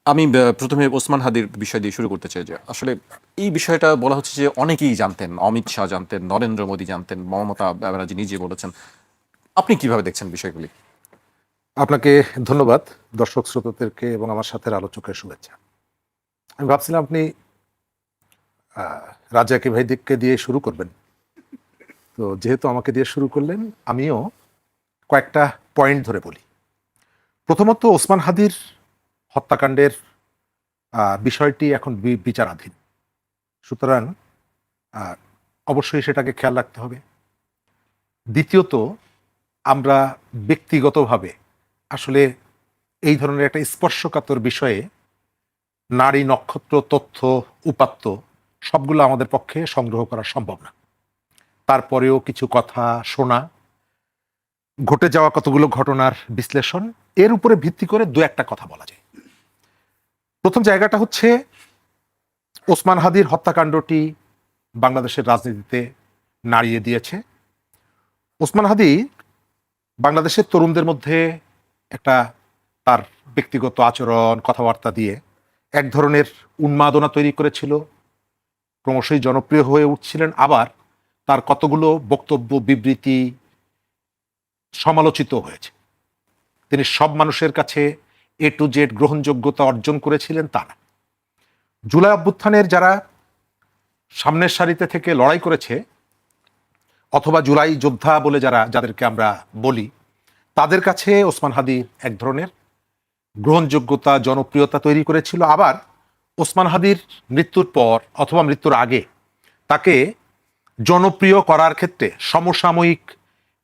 আমি প্রথমে ওসমান হাদির বিষয় দিয়ে শুরু করতে চাই যে আসলে এই বিষয়টা বলা হচ্ছে যে অনেকেই জানতেন, অমিত শাহ জানতেন, নরেন্দ্র মোদী জানতেন, মমতা ব্যানার্জি নিজে বলেছেন। আপনি কিভাবে দেখছেন বিষয়গুলি? আপনাকে ধন্যবাদ, দর্শক শ্রোতাদেরকে এবং আমার সাথে আলোচকের শুভেচ্ছা। আমি ভাবছিলাম আপনি রাজাকে ভাইদিককে দিয়ে শুরু করবেন, তো যেহেতু আমাকে দিয়ে শুরু করলেন, আমিও কয়েকটা পয়েন্ট ধরে বলি। প্রথমত, ওসমান হাদির হত্যাকাণ্ডের বিষয়টি এখন বিচারাধীন, সুতরাং আহ, অবশ্যই সেটাকে খেয়াল রাখতে হবে। দ্বিতীয়ত, আমরা ব্যক্তিগতভাবে আসলে এই ধরনের একটা স্পর্শকাতর বিষয়ে নারী নক্ষত্র তথ্য উপাত্ত সবগুলো আমাদের পক্ষে সংগ্রহ করা সম্ভব না। তারপরেও কিছু কথা শোনা, ঘটে যাওয়া কতগুলো ঘটনার বিশ্লেষণ, এর উপরে ভিত্তি করে দু একটা কথা বলা যায়। প্রথম জায়গাটা হচ্ছে, ওসমান হাদির হত্যাকাণ্ডটি বাংলাদেশের রাজনীতিতে নাড়িয়ে দিয়েছে। ওসমান হাদি বাংলাদেশের তরুণদের মধ্যে একটা, তার ব্যক্তিগত আচরণ কথাবার্তা দিয়ে এক ধরনের উন্মাদনা তৈরি করেছিল, ক্রমশই জনপ্রিয় হয়ে উঠছিলেন। আবার তার কতগুলো বক্তব্য বিবৃতি সমালোচিত হয়েছে। তিনি সব মানুষের কাছে এ টু জেড গ্রহণযোগ্যতা অর্জন করেছিলেন তা না। জুলাই অভ্যুত্থানের যারা সামনের সারিতে থেকে লড়াই করেছে, অথবা জুলাই যোদ্ধা বলে যাদেরকে আমরা বলি, তাদের কাছে ওসমান হাদি এক ধরনের গ্রহণযোগ্যতা জনপ্রিয়তা তৈরি করেছিল। আবার ওসমান হাদির মৃত্যুর পর অথবা মৃত্যুর আগে তাকে জনপ্রিয় করার ক্ষেত্রে সমসাময়িক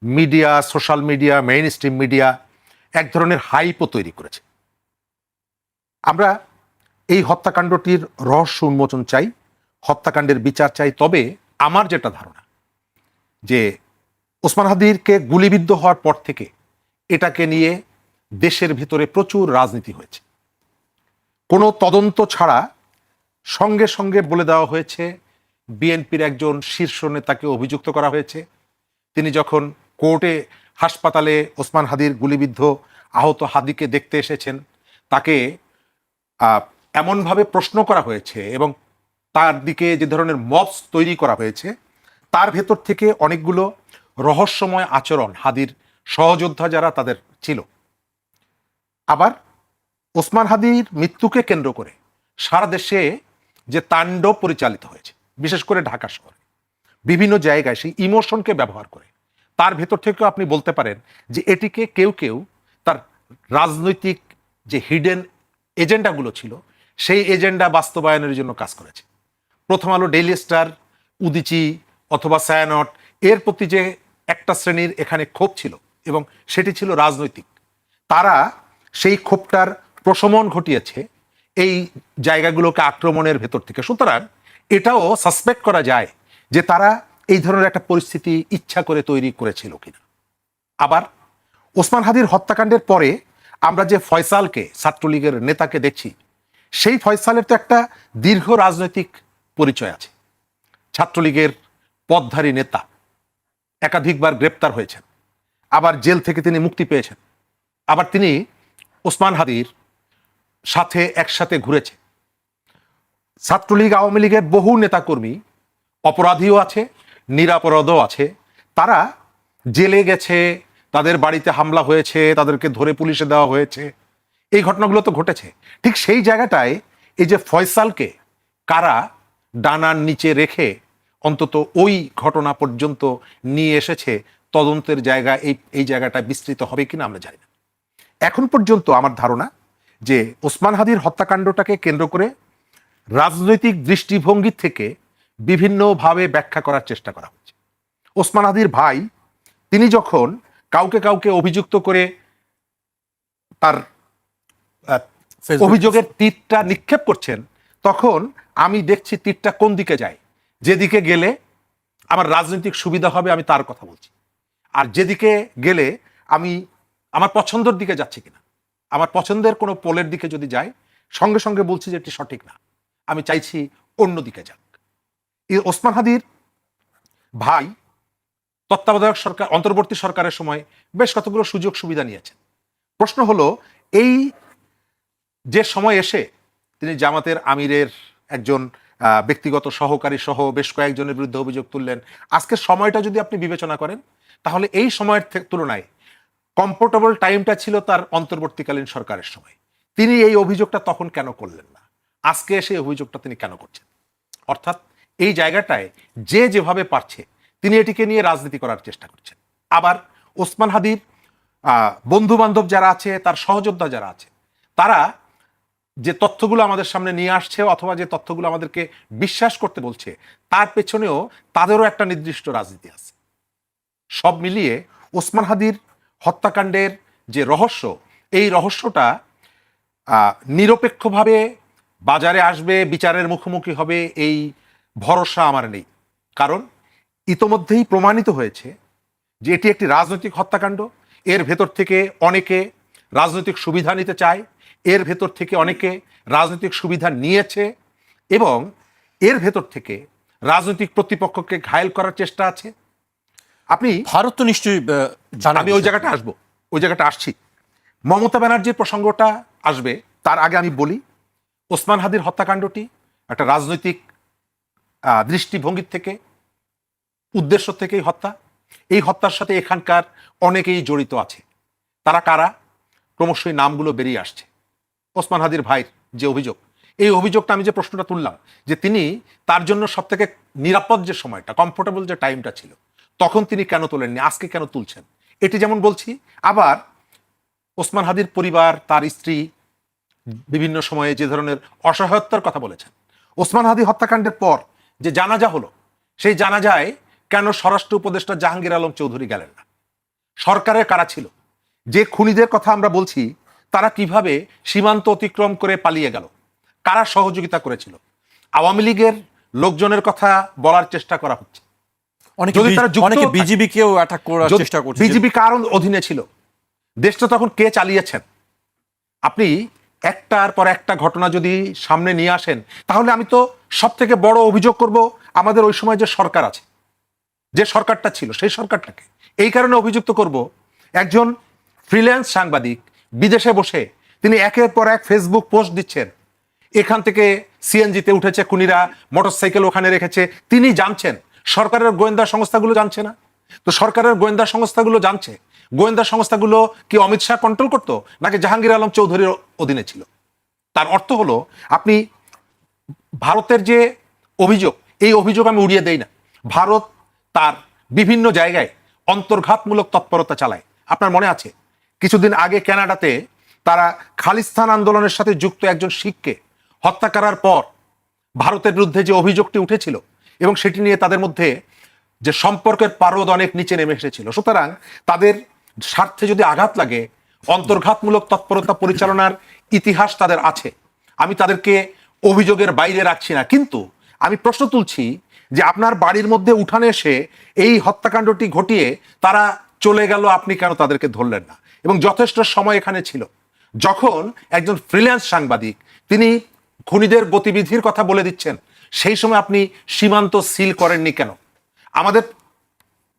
media, social media, main stream media এক ধরনের হাইপও তৈরি করেছে। আমরা এই হত্যাকাণ্ডটির রহস্য উন্মোচন চাই, হত্যাকাণ্ডের বিচার চাই। তবে আমার যেটা ধারণা, যে ওসমান হাদিরকে গুলিবিদ্ধ হওয়ার পর থেকে এটাকে নিয়ে দেশের ভিতরে প্রচুর রাজনীতি হয়েছে। কোনো তদন্ত ছাড়া সঙ্গে সঙ্গে বলে দেওয়া হয়েছে বিএনপির একজন শীর্ষ নেতাকে অভিযুক্ত করা হয়েছে। তিনি যখন কোর্টে, হাসপাতালে ওসমান হাদির গুলিবিদ্ধ আহত হাদিকে দেখতে এসেছেন, তাকে এমনভাবে প্রশ্ন করা হয়েছে এবং তার দিকে যে ধরনের মবস তৈরি করা হয়েছে, তার ভেতর থেকে অনেকগুলো রহস্যময় আচরণ হাদির সহযোদ্ধা যারা তাদের ছিল। আবার ওসমান হাদির মৃত্যুকে কেন্দ্র করে সারা দেশে যে তাণ্ডব পরিচালিত হয়েছে, বিশেষ করে ঢাকা শহরে বিভিন্ন জায়গায় সেই ইমোশনকে ব্যবহার করে, তার ভেতর থেকেও আপনি বলতে পারেন যে এটিকে কেউ কেউ তার রাজনৈতিক যে হিডেন এজেন্ডাগুলো ছিল, সেই এজেন্ডা বাস্তবায়নের জন্য কাজ করেছে। প্রথম আলো, ডেইলি স্টার, উদিচি অথবা ছায়ানট, এর প্রতি যে একটা শ্রেণীর এখানে ক্ষোভ ছিল এবং সেটি ছিল রাজনৈতিক, তারা সেই ক্ষোভটার প্রশমন ঘটিয়েছে এই জায়গাগুলোকে আক্রমণের ভেতর থেকে। সুতরাং এটাও সাসপেক্ট করা যায় যে তারা এই ধরনের একটা পরিস্থিতি ইচ্ছা করে তৈরি করেছিল কিনা। আবার ওসমান হাদির হত্যাকাণ্ডের পরে আমরা যে ফয়সালকে, ছাত্রলীগের নেতাকে দেখছি, সেই ফয়সালের তো একটা দীর্ঘ রাজনৈতিক পরিচয় আছে। ছাত্রলীগের পদধারী নেতা, একাধিকবার গ্রেপ্তার হয়েছেন, আবার জেল থেকে তিনি মুক্তি পেয়েছেন, আবার তিনি ওসমান হাদির সাথে একসাথে ঘুরেছে। ছাত্রলীগ আওয়ামী লীগের বহু নেতাকর্মী অপরাধীও আছে, নিরাপরাধও আছে। তারা জেলে গেছে, তাদের বাড়িতে হামলা হয়েছে, তাদেরকে ধরে পুলিশে দেওয়া হয়েছে, এই ঘটনাগুলো তো ঘটেছে। ঠিক সেই জায়গাটায় এই যে ফয়সালকে কারা ডানার নিচে রেখে অন্তত ওই ঘটনা পর্যন্ত নিয়ে এসেছে, তদন্তের জায়গা এই জায়গাটা বিস্তৃত হবে কিনা আমরা জানি না। এখন পর্যন্ত আমার ধারণা যে ওসমান হাদির হত্যাকাণ্ডটাকে কেন্দ্র করে রাজনৈতিক দৃষ্টিভঙ্গি থেকে বিভিন্নভাবে ব্যাখ্যা করার চেষ্টা করা হচ্ছে। ওসমান হাদির ভাই, তিনি যখন কাউকে কাউকে অভিযুক্ত করে তার অভিযোগের তীরটা নিক্ষেপ করছেন, তখন আমি দেখছি তীরটা কোন দিকে যায়। যেদিকে গেলে আমার রাজনৈতিক সুবিধা হবে আমি তার কথা বলছি, আর যেদিকে গেলে আমি আমার পছন্দের দিকে যাচ্ছে কিনা, আমার পছন্দের কোনো পোলের দিকে যদি যায়, সঙ্গে সঙ্গে বলছি যে এটি সঠিক না, আমি চাইছি অন্য দিকে যাক। এই ওসমান হাদির ভাই তত্ত্বাবধায়ক সরকার, অন্তর্বর্তী সরকারের সময় বেশ কতগুলো সুযোগ সুবিধা নিয়েছেন। প্রশ্ন হলো, এই যে সময় এসে তিনি জামাতের আমিরের একজন ব্যক্তিগত সহকারী সহ বেশ কয়েকজনের বিরুদ্ধে অভিযোগ তুললেন, আজকের সময়টা যদি আপনি বিবেচনা করেন তাহলে এই সময়ের তুলনায় কমফোর্টেবল টাইমটা ছিল তার অন্তর্বর্তীকালীন সরকারের সময়। তিনি এই অভিযোগটা তখন কেন করলেন না, আজকে এসে অভিযোগটা তিনি কেন করছেন? অর্থাৎ এই জায়গাটায় যে যেভাবে পারছে তিনি এটিকে নিয়ে রাজনীতি করার চেষ্টা করছেন। আবার ওসমান হাদির বন্ধু বান্ধব যারা আছে, তার সহযোদ্ধা যারা আছে, তারা যে তথ্যগুলো আমাদের সামনে নিয়ে আসছে অথবা যে তথ্যগুলো আমাদেরকে বিশ্বাস করতে বলছে, তার পেছনেও তাদেরও একটা নির্দিষ্ট রাজনীতি আছে। সব মিলিয়ে ওসমান হাদির হত্যাকাণ্ডের যে রহস্য, এই রহস্যটা নিরপেক্ষভাবে বাজারে আসবে, বিচারের মুখোমুখি হবে, এই ভরসা আমার নেই। কারণ ইতোমধ্যেই প্রমাণিত হয়েছে যে এটি একটি রাজনৈতিক হত্যাকাণ্ড। এর ভেতর থেকে অনেকে রাজনৈতিক সুবিধা নিতে চায়, এর ভেতর থেকে অনেকে রাজনৈতিক সুবিধা নিয়েছে, এবং এর ভেতর থেকে রাজনৈতিক প্রতিপক্ষকে ঘায়েল করার চেষ্টা আছে। আপনি ভারত তো নিশ্চয়ই আমি ওই জায়গাটা আসবো, ওই জায়গাটা আসছি। মমতা ব্যানার্জির প্রসঙ্গটা আসবে, তার আগে আমি বলি ওসমান হাদির হত্যাকাণ্ডটি একটা রাজনৈতিক দৃষ্টিভঙ্গির থেকে, উদ্দেশ্য থেকেই হত্যা। এই হত্যার সাথে এখানকার অনেকেই জড়িত আছে। তারা কারা? ক্রমশই নামগুলো বেরিয়ে আসছে। ওসমান হাদির ভাইয়ের যে অভিযোগ, এই অভিযোগটা আমি যে প্রশ্নটা তুললাম, যে তিনি তার জন্য সব থেকে নিরাপদ যে সময়টা, কমফোর্টেবল যে টাইমটা ছিল, তখন তিনি কেন তোলেননি, আজকে কেন তুলছেন? এটি যেমন বলছি। আবার ওসমান হাদির পরিবার, তার স্ত্রী বিভিন্ন সময়ে যে ধরনের অসহায়তার কথা বলেছেন। ওসমান হাদি হত্যাকাণ্ডের পর যে জানাজা হলো, সেই জানাজায় কেন স্বরাষ্ট্র উপদেষ্টা জাহাঙ্গীর আলম চৌধুরী গেলেন না? সরকারের কারা ছিল? যে খুনিদের কথা আমরা বলছি, তারা কিভাবে সীমান্ত অতিক্রম করে পালিয়ে গেল? কারা সহযোগিতা করেছিল? আওয়ামী লীগের লোকজনের কথা বলার চেষ্টা করা হচ্ছে। অনেকে বিজেপিকেও অ্যাটাক করার চেষ্টা করছে। বিজেপি কার অধীনে ছিল? দেশটা তখন কে চালিয়েছেন? আপনি একটার পর একটা ঘটনা যদি সামনে নিয়ে আসেন, তাহলে আমি তো সব থেকে বড় অভিযোগ করব আমাদের ওই সময় যে সরকার আছে, যে সরকারটা ছিল, সেই সরকারটাকে। এই কারণে অভিযুক্ত করব, একজন ফ্রিল্যান্স সাংবাদিক বিদেশে বসে তিনি একের পর এক ফেসবুক পোস্ট দিচ্ছেন, এখান থেকে সিএনজিতে উঠেছে খুনিরা, মোটরসাইকেল ওখানে রেখেছে, তিনি জানছেন, সরকারের গোয়েন্দা সংস্থাগুলো জানছে না? তো সরকারের গোয়েন্দা সংস্থাগুলো জানছে, গোয়েন্দা সংস্থাগুলো কি অমিত শাহ কন্ট্রোল করতো নাকি জাহাঙ্গীর আলম চৌধুরীর অধীনে ছিল? তার অর্থ হলো, আপনি ভারতের যে অভিযোগ, এই অভিযোগ আমি উড়িয়ে দেই না। ভারত তার বিভিন্ন জায়গায় অন্তর্ঘাতমূলক তৎপরতা চালায়। আপনার মনে আছে কিছুদিন আগে কানাডাতে তারা খালিস্তান আন্দোলনের সাথে যুক্ত একজন শিখকে হত্যা করার পর ভারতের বিরুদ্ধে যে অভিযোগটি উঠেছিল, এবং সেটি নিয়ে তাদের মধ্যে যে সম্পর্কের পারদ অনেক নিচে নেমে এসেছিল। সুতরাং তাদের স্বার্থে যদি আঘাত লাগে, অন্তর্ঘাতমূলক তৎপরতা পরিচালনার ইতিহাস তাদের আছে। আমি তাদেরকে অভিযোগের বাইরে রাখছি না, কিন্তু আমি প্রশ্ন তুলছি যে আপনার বাড়ির মধ্যে উঠানে এসে এই হত্যাকাণ্ডটি ঘটিয়ে তারা চলে গেল, আপনি কেন তাদেরকে ধরলেন না? এবং যথেষ্ট সময় এখানে ছিল, যখন একজন ফ্রিল্যান্স সাংবাদিক তিনি খুনিদের গতিবিধির কথা বলে দিচ্ছেন, সেই সময় আপনি সীমান্ত সিল করেননি কেন? আমাদের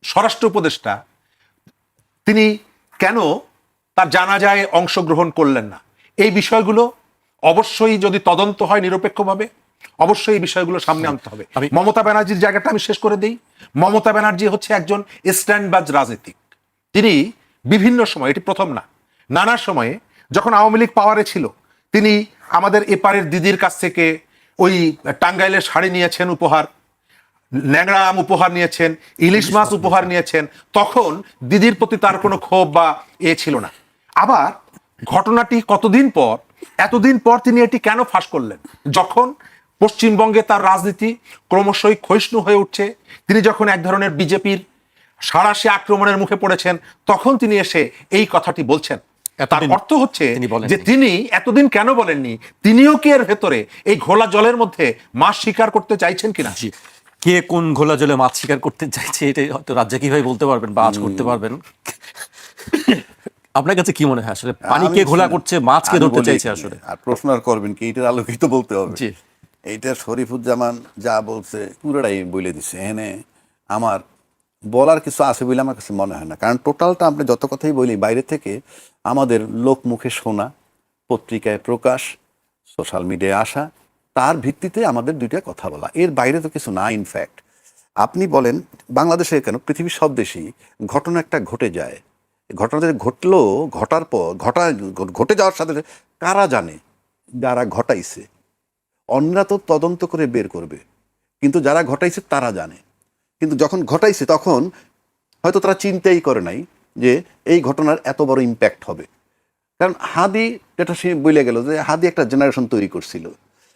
স্বরাষ্ট্র উপদেষ্টা তিনি কেন তার জানাজায় অংশগ্রহণ করলেন না? এই বিষয়গুলো অবশ্যই যদি তদন্ত হয় নিরপেক্ষভাবে, অবশ্যই এই বিষয়গুলো সামনে আনতে হবে। মমতা ব্যানার্জির জায়গাটা আমি শেষ করে দিই। মমতা ব্যানার্জি হচ্ছে একজন স্ট্যান্ডবাজ রাজনীতিক। তিনি বিভিন্ন সময়, এটি প্রথম না, নানা সময়ে যখন আওয়ামী লীগ পাওয়ারে ছিল, তিনি আমাদের এপারের দিদির কাছ থেকে ওই টাঙ্গাইলের শাড়ি নিয়েছেন উপহার, ন্যাংরা আম উপহার নিয়েছেন, ইলিশ মাছ উপহার নিয়েছেন। তখন দিদির প্রতি তার কোনো ক্ষোভ বা ছিল না। আবার ঘটনাটি কতদিন পর, এতদিন পর তিনি এটি কেন ফাঁস করলেন? যখন পশ্চিমবঙ্গে তার রাজনীতি ক্রমশই ক্ষয়িষ্ণু হয়ে উঠছে, তিনি যখন এক ধরনের বিজেপির সাঁড়াশি আক্রমণের মুখে পড়েছেন, তখন তিনি এসে এই কথাটি বলছেন। তার অর্থ হচ্ছে যে তিনি এতদিন কেন বলেননি? তিনিও কি এর ভেতরে এই ঘোলা জলের মধ্যে মাছ শিকার করতে চাইছেন কিনা? কে কোন ঘোলা জলে মাছ শিকার করতে চাইছে এটা হয়তো রাজ্জাকি ভাই বলতে পারবেন বা আজ করতে পারবেন। আপনার কাছে কি মনে হয় আসলে পানি কে ঘোলা করছে, মাছ কে ধরতে চাইছে? আসলে আর প্রশ্ন আর করবেন কি, এটার আলোকিত বলতে হবে। এইটা শরীফুজ্জামান যা বলছে পুরোটাই বলে দিচ্ছে। এখানে আমার বলার কিছু আছে বলে আমার কাছে মনে হয় না, কারণ টোটালটা আপনি যত কথাই বলি বাইরে থেকে আমাদের লোক মুখে শোনা, পত্রিকায় প্রকাশ, সোশ্যাল মিডিয়ায় আসা, তার ভিত্তিতে আমাদের দুইটা কথা বলা, এর বাইরে তো কিছু না। ইনফ্যাক্ট আপনি বলেন বাংলাদেশে কেন, পৃথিবীর সব দেশেই ঘটনা একটা ঘটে যায়, ঘটনাটা ঘটলো, ঘটার পর ঘটে যাওয়ার সাথে সাথে কারা জানে, যারা ঘটাইছে। অন্যরা তো তদন্ত করে বের করবে, কিন্তু যারা ঘটাইছে তারা জানে। কিন্তু যখন ঘটাইছে তখন হয়তো তারা চিন্তাই করে নাই যে এই ঘটনার এত বড় ইম্প্যাক্ট হবে। কারণ হাদি, যেটা সে বলে গেল যে হাদি একটা জেনারেশন তৈরি করছিল,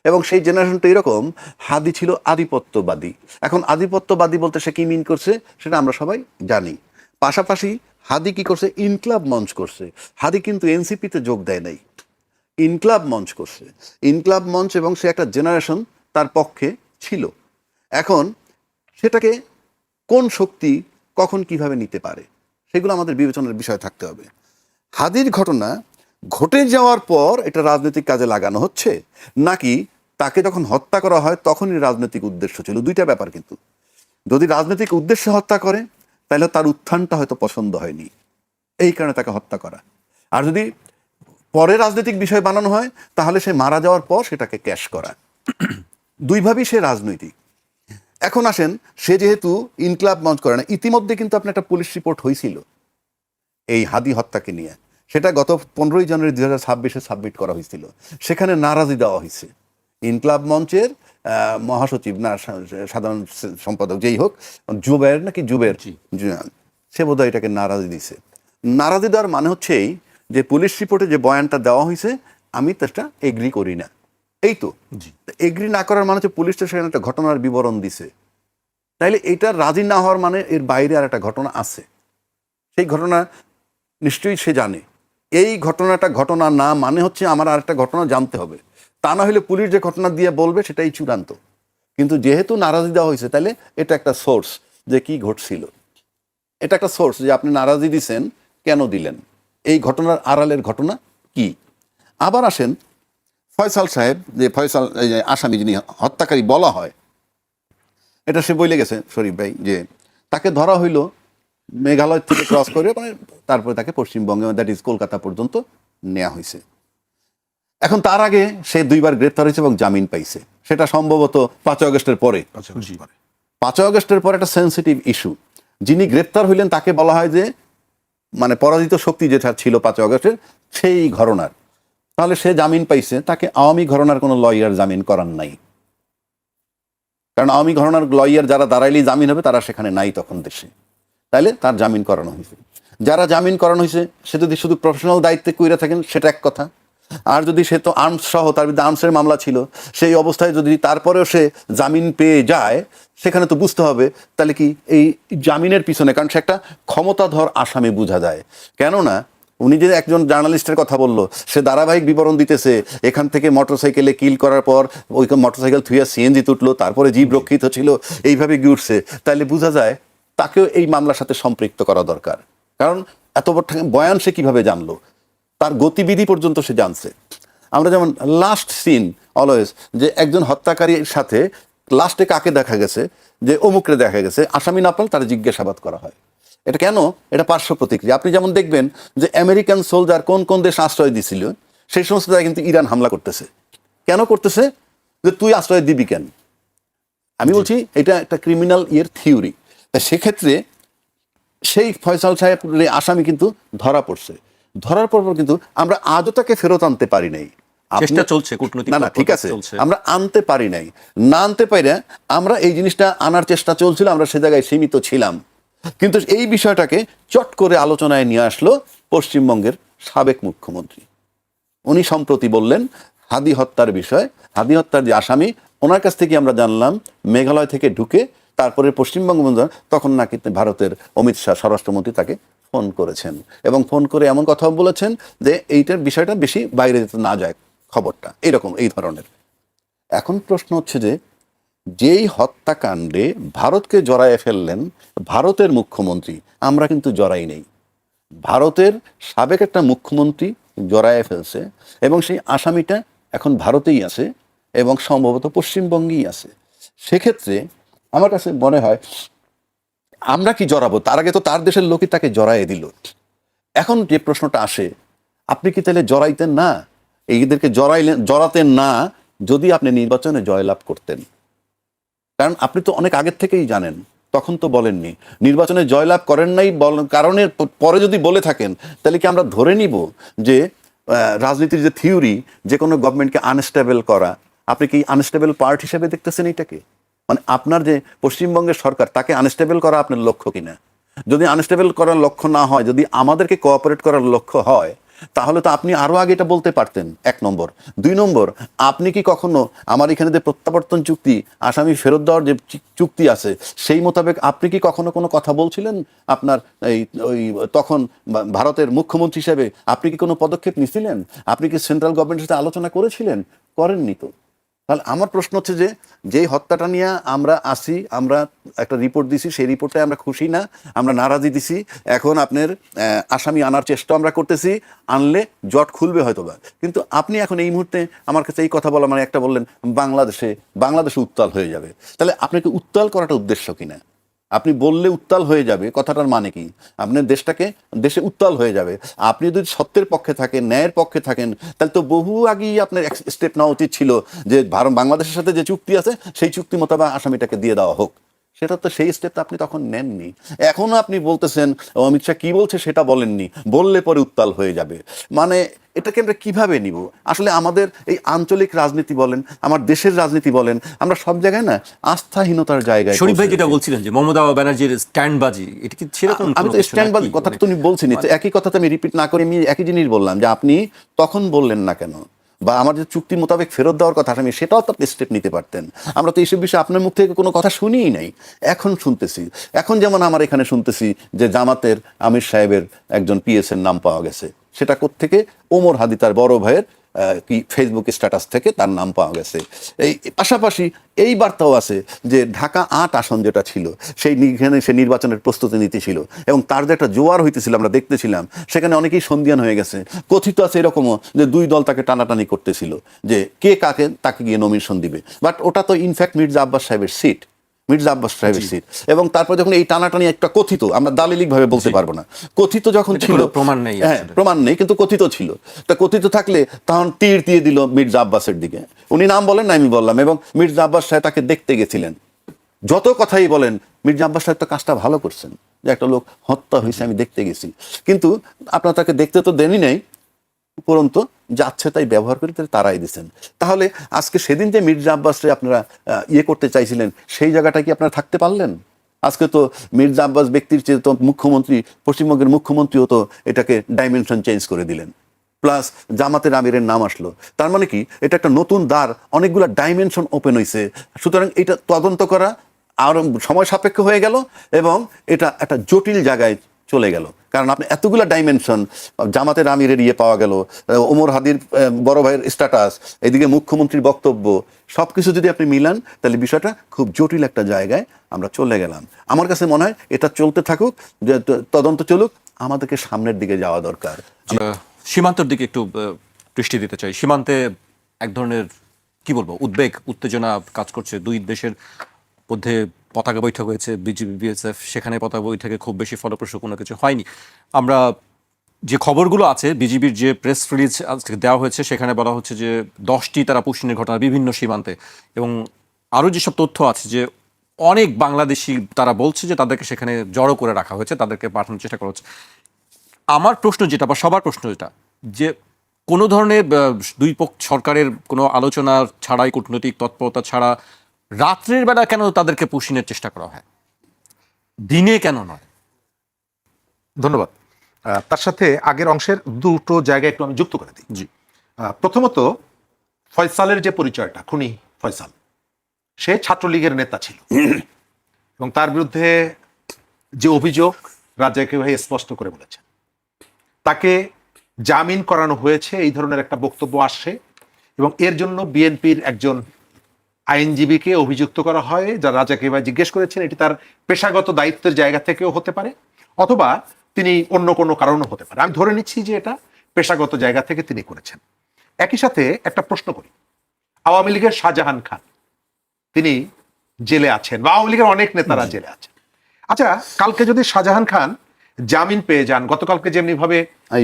এবং সেই জেনারেশনটা এরকম, হাদি ছিল আধিপত্যবাদী। এখন আধিপত্যবাদী বলতে সে কি মিন করছে সেটা আমরা সবাই জানি। পাশাপাশি হাদি কি করছে, ইনকলাব মঞ্চ করছে। হাদি কিন্তু এনসিপিতে যোগ দেয় নাই, ইনকলাব মঞ্চ করছে। ইনকলাব মঞ্চ, এবং সে একটা জেনারেশন তার পক্ষে ছিল। এখন সেটাকে কোন শক্তি কখন কিভাবে নিতে পারে সেগুলো আমাদের বিবেচনার বিষয় থাকতে হবে। হাদির ঘটনা ঘটে যাওয়ার পর এটা রাজনৈতিক কাজে লাগানো হচ্ছে, নাকি তাকে যখন হত্যা করা হয় তখনই রাজনৈতিক উদ্দেশ্য ছিল? দুইটা ব্যাপার। কিন্তু যদি রাজনৈতিক উদ্দেশ্যে হত্যা করে তাহলে তার উত্থানটা হয়তো পছন্দ হয়নি, এই কারণে তাকে হত্যা করা। আর যদি পরে রাজনৈতিক বিষয় বানানো হয় তাহলে সে মারা যাওয়ার পর সেটাকে ক্যাশ করা। দুইভাবেই সে রাজনৈতিক। এখন আসেন, সে যেহেতু ইনকলাব মঞ্চ করে না, ইতিমধ্যে কিন্তু আপনার একটা পুলিশ রিপোর্ট হয়েছিল এই হাদি হত্যাকে নিয়ে, সেটা গত 15ই জানুয়ারি 2026-এ সাবমিট করা হয়েছিল। সেখানে নারাজি দেওয়া হয়েছে ইনকলাব মঞ্চের মহাসচিব, না সাধারণ সম্পাদক, যেই হোক, জুবের নাকি জুবের, সে বোধহয় এটাকে নারাজি দিছে। নারাজি দেওয়ার মানে হচ্ছে এই যে পুলিশ রিপোর্টে যে বয়ানটা দেওয়া হয়েছে আমি সেটা এগ্রি করি না, এই তো। এগ্রি না করার মানে হচ্ছে পুলিশটা সেখানে একটা ঘটনার বিবরণ দিছে, তাইলে এটা রাজি না হওয়ার মানে এর বাইরে আর একটা ঘটনা আছে। সেই ঘটনা নিশ্চয়ই সে জানে। এই ঘটনাটা ঘটনা না মানে হচ্ছে আমার আর একটা ঘটনা জানতে হবে, তা না হলে পুলিশ যে ঘটনা দিয়ে বলবে সেটাই চূড়ান্ত। কিন্তু যেহেতু নারাজি দেওয়া হয়েছে তাহলে এটা একটা সোর্স যে কি ঘটছিল, এটা একটা সোর্স যে আপনি নারাজি দিছেন, কেন দিলেন, এই ঘটনার আড়ালের ঘটনা কি। আবার আসেন ফয়সাল সাহেব, যে ফয়সাল এই যে আসামি যিনি হত্যাকারী বলা হয়, এটা সে বলে গেছে শরীফ ভাই যে তাকে ধরা হইল মেঘালয় থেকে ক্রস করে, মানে তারপরে তাকে পশ্চিমবঙ্গে, দ্যাট ইজ কলকাতা পর্যন্ত নেওয়া হয়েছে। এখন তার আগে সে 2বার গ্রেপ্তার হয়েছে এবং জামিন পাইছে, সেটা সম্ভবত 5 আগস্টের পরে। 5 আগস্টের পরে একটা সেন্সিটিভ ইস্যু। যিনি গ্রেপ্তার হইলেন তাকে বলা হয় যে মানে পরাজিত শক্তি যেটা ছিল 5 আগস্টের সেই ঘটনার, তাহলে সে জামিন পাইছে, তাকে আওয়ামী ঘটনার কোনো লয়ার জামিন করার নাই, কারণ আওয়ামী ঘটনার লয়ার যারা দাঁড়াইলেই জামিন হবে তারা সেখানে নাই তখন দেশে, তাইলে তার জামিন করানো হয়েছে। যারা জামিন করানো হয়েছে সে যদি শুধু প্রফেশনাল দায়িত্বে কইরা থাকেন সেটা এক কথা, আর যদি সে তো আর্মস সহ, তার বিরুদ্ধে আর্মসের মামলা ছিল, সেই অবস্থায় যদি তারপরেও সে জামিন পেয়ে যায়, সেখানে তো বুঝতে হবে তাহলে কি এই জামিনের পিছনে, কারণ সে একটা ক্ষমতাধর আসামি বোঝা যায়। কেননা উনি যে একজন জার্নালিস্টের কথা বললো, সে ধারাবাহিক বিবরণ দিতেছে এখান থেকে মোটরসাইকেলে কিল করার পর ওই মোটরসাইকেল থুইয়া সিএনজি তুটলো, তারপরে জীব রক্ষিত ছিল, এইভাবে গিয়ে উঠছে, তাহলে বোঝা যায় তাকেও এই মামলার সাথে সম্পৃক্ত করা দরকার। কারণ এত বড় বয়ান সে কিভাবে জানলো, তার গতিবিধি পর্যন্ত সে জানছে। আমরা যেমন লাস্ট সিন অলওয়েজ যে একজন হত্যাকারীর সাথে লাস্টে কাকে দেখা গেছে, যে অমুকরে দেখা গেছে, আসামি না পাল তার জিজ্ঞাসাবাদ করা হয়। এটা কেন? এটা পার্শ্ব প্রতিক্রিয়া। আপনি যেমন দেখবেন যে আমেরিকান সোলজার কোন কোন দেশ আশ্রয় দিছিল, সেই সমস্ত জায়গায় কিন্তু ইরান হামলা করতেছে। কেন করতেছে? যে তুই আশ্রয় দিবি কেন? আমি বলছি এটা একটা ক্রিমিনাল থিওরি। তা সেক্ষেত্রে সেই ফয়সাল সাহেব আসামি কিন্তু ধরা পড়ছে, ধরার পর কিন্তু আমরা আজও তাকে ফেরত আনতে পারি নাই। চেষ্টা চলছে, কূটনৈতিক না ঠিক আছে, আমরা আনতে পারি নাই। না আনতে পারি না, আমরা এই জিনিসটা আনার চেষ্টা চলছিল, আমরা সে জায়গায় সীমিত ছিলাম। কিন্তু এই বিষয়টাকে চট করে আলোচনায় নিয়ে আসলো পশ্চিমবঙ্গের সাবেক মুখ্যমন্ত্রী। উনি সম্প্রতি বললেন হাদি হত্যার বিষয়, হাদি হত্যার যে আসামি, ওনার কাছ থেকে আমরা জানলাম মেঘালয় থেকে ঢুকে তারপরে পশ্চিমবঙ্গ, তখন নাকি ভারতের অমিত শাহ স্বরাষ্ট্রমন্ত্রী তাকে ফোন করেছেন, এবং ফোন করে এমন কথাও বলেছেন যে এইটার বিষয়টা বেশি বাইরে যেতে না যায় খবরটা, এরকম এই ধরনের। এখন প্রশ্ন হচ্ছে যে যেই হত্যাকাণ্ডে ভারতকে জড়াইয়ে ফেললেন ভারতের মুখ্যমন্ত্রী, আমরা কিন্তু জড়াই নেই, ভারতের সাবেক একটা মুখ্যমন্ত্রী জড়াইয়ে ফেলছে, এবং সেই আসামিটা এখন ভারতেই আছে এবং সম্ভবত পশ্চিমবঙ্গেই আছে। সেক্ষেত্রে আমার কাছে মনে হয় আমরা কি জড়াবো? তার আগে তো তার দেশের লোকই তাকে জড়াইয়ে দিল। এখন যে প্রশ্নটা আসে, আপনি কি তাহলে জড়াইতেন না? এইদেরকে জড়াতেন না যদি আপনি নির্বাচনে জয়লাভ করতেন। কারণ আপনি তো অনেক আগের থেকেই জানেন, তখন তো বলেননি। নির্বাচনে জয়লাভ করেন নাই কারণের পরে যদি বলে থাকেন, তাহলে কি আমরা ধরে নিব যে রাজনীতির যে থিওরি, যে কোনো গভর্নমেন্টকে আনস্টেবল করা, আপনি কি আনস্টেবল পার্ট হিসেবে দেখতেছেন এটাকে? মানে আপনার যে পশ্চিমবঙ্গের সরকার, তাকে আনস্টেবল করা আপনার লক্ষ্য কিনা? যদি আনস্টেবল করার লক্ষ্য না হয়, যদি আমাদেরকে কোঅপারেট করার লক্ষ্য হয়, তাহলে তো আপনি আরো আগে এটা বলতে পারতেন। 1 নম্বর। 2 নম্বর, আপনি কি কখনো আমার এখানে যে প্রত্যাবর্তন চুক্তি, আসামি ফেরত দেওয়ার যে চুক্তি আছে, সেই মোতাবেক আপনি কি কখনো কোনো কথা বলছিলেন? আপনার ওই তখন ভারতের মুখ্যমন্ত্রী হিসেবে আপনি কি কোনো পদক্ষেপ নিছিলেন? আপনি কি সেন্ট্রাল গভর্নমেন্টের সাথে আলোচনা করেছিলেন? করেননি তো। তাহলে আমার প্রশ্ন হচ্ছে যে, যেই হত্যাটা নিয়ে আমরা আসি, আমরা একটা রিপোর্ট দিছি, সেই রিপোর্টে আমরা খুশি না, আমরা নারাজি দিছি। এখন আপনার আসামি আনার চেষ্টা আমরা করতেছি, আনলে জট খুলবে হয়তোবা। কিন্তু আপনি এখন এই মুহূর্তে আমার কাছে এই কথা বলা, মানে একটা বললেন বাংলাদেশে উত্তাল হয়ে যাবে। তাহলে আপনাকে উত্তাল করাটা উদ্দেশ্য কিনা? আপনি বললে উত্তাল হয়ে যাবে, কথাটার মানে কি? আপনার দেশে উত্তাল হয়ে যাবে। আপনি যদি সত্যের পক্ষে থাকেন, ন্যায়ের পক্ষে থাকেন, তাহলে তো বহু আগেই আপনার স্টেপ নেওয়া উচিত ছিল যে বাংলাদেশের সাথে যে চুক্তি আছে, সেই চুক্তি মোতাবেক আসামিটাকে দিয়ে দেওয়া হোক। সেটা তো, সেই স্টেপটা আপনি তখন নেননি। এখনো আপনি বলতেছেন অমিত শাহ কি বলছে সেটা বলেননি, বললে পরে উত্তাল হয়ে যাবে। মানে এটাকে আমরা কিভাবে নিব? আসলে আমাদের এই আঞ্চলিক রাজনীতি বলেন, আমার দেশের রাজনীতি বলেন, আমরা সব জায়গায় না আস্থাহীনতার জায়গায়। শরীফ ভাই যেটা বলছিলেন যে মমতা ব্যানার্জির স্ট্যান্ডবাজি, এটা কি সেরকম? আমি তো স্ট্যান্ডবাজি কথাটা তুমি বলছেন, একই কথাটা আমি রিপিট না করে আমি একই জিনিস বললাম যে আপনি তখন বললেন না কেন? বা আমার যে চুক্তি মোতাবেক ফেরত দেওয়ার কথা, আমি সেটাও তো আপনি স্টেপ নিতে পারতেন। আমরা তো এইসব বিষয়ে আপনার মুখ থেকে কোনো কথা শুনিই নাই, এখন শুনতেছি। এখন যেমন আমার এখানে শুনতেছি যে জামাতের আমির সাহেবের একজন পিএস এর নাম পাওয়া গেছে। সেটা কোত্থেকে? ওমর হাদি তার বড় ভাইয়ের কি ফেসবুক স্ট্যাটাস থেকে তার নাম পাওয়া গেছে। এই পাশাপাশি এই বার্তাও আছে যে ঢাকা 8 আসন যেটা ছিল, সে নির্বাচনের প্রস্তুতি নিতেছিল এবং তার যে একটা জোয়ার হইতেছিল আমরা দেখতেছিলাম, সেখানে অনেকেই সন্দিহান হয়ে গেছে। কথিত আছে এরকমও যে 2 দল তাকে টানাটানি করতেছিল যে কে কাকে তাকে গিয়ে নমিনেশন দিবে। বাট ওটা তো ইনফ্যাক্ট মির্জা আব্বাস সাহেবের সিট, এবং তারপর যখন এই টানাটানি একটা কথিত, আমরা দালিলিক ভাবে বলতে পারবো না, কথিত যখন ছিল, প্রমাণ নেই, হ্যাঁ প্রমাণ নেই, কিন্তু কথিত ছিল। তা কথিত থাকলে তখন তীর দিয়ে দিল মির্জা আব্বাসের দিকে। উনি নাম বলেন না, আমি বললাম। এবং মির্জা আব্বাস সাহেব তাকে দেখতে গেছিলেন। যত কথাই বলেন, মির্জা আব্বাস সাহেব তো কাজটা ভালো করছেন, যে একটা লোক হত্যা হয়েছে আমি দেখতে গেছি। কিন্তু আপনারা তাকে দেখতে তো দেনই নাই, উপরন্ত যাচ্ছে তাই ব্যবহার করে তারাই দিচ্ছেন। তাহলে আজকে সেদিন যে মির্জা আব্বাসরে আপনারা করতে চাইছিলেন, সেই জায়গাটা কি আপনারা থাকতে পারলেন? আজকে তো মির্জা আব্বাস ব্যক্তির চেয়ে তো মুখ্যমন্ত্রী, পশ্চিমবঙ্গের মুখ্যমন্ত্রীও তো এটাকে ডাইমেনশন চেঞ্জ করে দিলেন। প্লাস জামাতের আমিরের নাম আসলো। তার মানে কি, এটা একটা নতুন দ্বার, অনেকগুলো ডাইমেনশন ওপেন হয়েছে। সুতরাং এটা তদন্ত করা আরো সময় সাপেক্ষ হয়ে গেল এবং এটা একটা জটিল জায়গায় চলে গেল। কারণ আপনি এতগুলো ডাইমেনশন, জামাতের আমিরের পাওয়া গেল, ওমর হাদির বড় ভাইয়ের স্ট্যাটাস, এদিকে মুখ্যমন্ত্রীর বক্তব্য, সবকিছু যদি আপনি মিলান, তাহলে বিষয়টা খুব জটিল একটা জায়গায় আমরা চলে গেলাম। আমার কাছে মনে হয় এটা চলতে থাকুক, তদন্ত চলুক, আমাদেরকে সামনের দিকে যাওয়া দরকার। সীমান্তের দিকে একটু দৃষ্টি দিতে চাই। সীমান্তে এক ধরনের কি বলবো উদ্বেগ, উত্তেজনা কাজ করছে। 2 দেশের মধ্যে পতাকা বৈঠক হয়েছে, বিজিবি বিএসএফ, সেখানে পতাকা বৈঠকে খুব বেশি ফলপ্রসূ কোনো কিছু হয়নি। আমরা যে খবরগুলো আছে, বিজিবির যে প্রেস রিলিজ আজকে দেওয়া হয়েছে, সেখানে বলা হচ্ছে যে 10টি তারা পুশিনের ঘটনা বিভিন্ন সীমান্তে, এবং আরও যেসব তথ্য আছে যে অনেক বাংলাদেশি তারা বলছে যে তাদেরকে সেখানে জড়ো করে রাখা হয়েছে, তাদেরকে পাঠানোর চেষ্টা করা হচ্ছে। আমার প্রশ্ন যেটা, বা সবার প্রশ্ন যেটা, যে কোনো ধরনের 2 পক্ষ সরকারের কোনো আলোচনা ছাড়াই, কূটনৈতিক তৎপরতা ছাড়া রাত্রের বেলা কেন তাদেরকে পুশিনের চেষ্টা করা হয়, দিনে কেন নয়? ধন্যবাদ। তার সাথে আগের অংশের দুটো জায়গায় একটু আমি যুক্ত করে দিই। জি। প্রথমত, ফয়সালের যে পরিচয়টা, খুনি ফয়সাল, সে ছাত্রলীগের নেতা ছিল এবং তার বিরুদ্ধে যে অভিযোগ রাজাকে ভাই স্পষ্ট করে বলেছেন, তাকে জামিন করানো হয়েছে, এই ধরনের একটা বক্তব্য আসছে। এবং এর জন্য বিএনপির একজন আইনজীবীকে অভিযুক্ত করা হয়, যা রাজাকে ভাই জিজ্ঞেস করেছেন, এটি তার পেশাগত দায়িত্বের জায়গা থেকেও হতে পারে, অথবা তিনি অন্য কোনো কারণও হতে পারে। আমি ধরে নিচ্ছি যে এটা পেশাগত জায়গা থেকে তিনি করেছেন। একই সাথে একটা প্রশ্ন করি, আওয়ামী লীগের শাহজাহান খান, তিনি জেলে আছেন, বা আওয়ামী লীগের অনেক নেতারা জেলে আছেন। আচ্ছা, কালকে যদি শাহজাহান খান জামিন পেয়ে যান, গতকালকে যেমনি ভাবে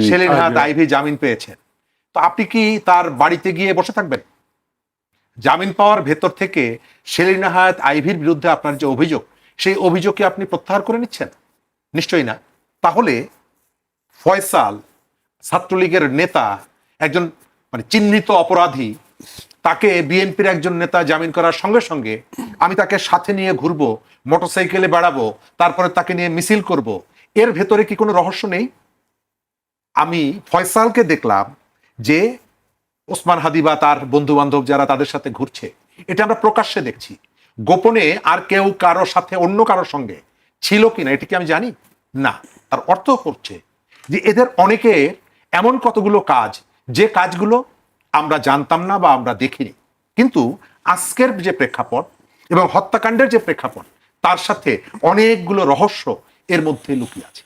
সেলিন হায়াত আইভী জামিন পেয়েছেন, তো আপনি কি তার বাড়িতে গিয়ে বসে থাকবেন? জামিন পাওয়ার ভেতর থেকে সেলিনা হায়াৎ আইভীর বিরুদ্ধে আপনার যে অভিযোগ, সেই অভিযোগকে আপনি প্রত্যাহার করে নিচ্ছেন? নিশ্চয়ই না। তাহলে ফয়সাল ছাত্রলীগের নেতা, একজন মানে চিহ্নিত অপরাধী, তাকে বিএনপির একজন নেতা জামিন করার সঙ্গে সঙ্গে আমি তাকে সাথে নিয়ে ঘুরবো, মোটরসাইকেলে বেড়াবো, তারপরে তাকে নিয়ে মিছিল করব, এর ভেতরে কি কোনো রহস্য নেই? আমি ফয়সালকে দেখলাম যে ওসমান হাদি বা তার বন্ধু বান্ধব যারা তাদের সাথে ঘুরছে, এটা আমরা প্রকাশ্যে দেখছি। গোপনে আর কেউ কারোর সাথে অন্য কারোর সঙ্গে ছিল কিনা এটা কি আমি জানি না। তার অর্থ হচ্ছে যে এদের অনেকের এমন কতগুলো কাজ, যে কাজগুলো আমরা জানতাম না বা আমরা দেখিনি, কিন্তু আজকের যে প্রেক্ষাপট এবং হত্যাকাণ্ডের যে প্রেক্ষাপট, তার সাথে অনেকগুলো রহস্য এর মধ্যে লুকিয়ে আছে।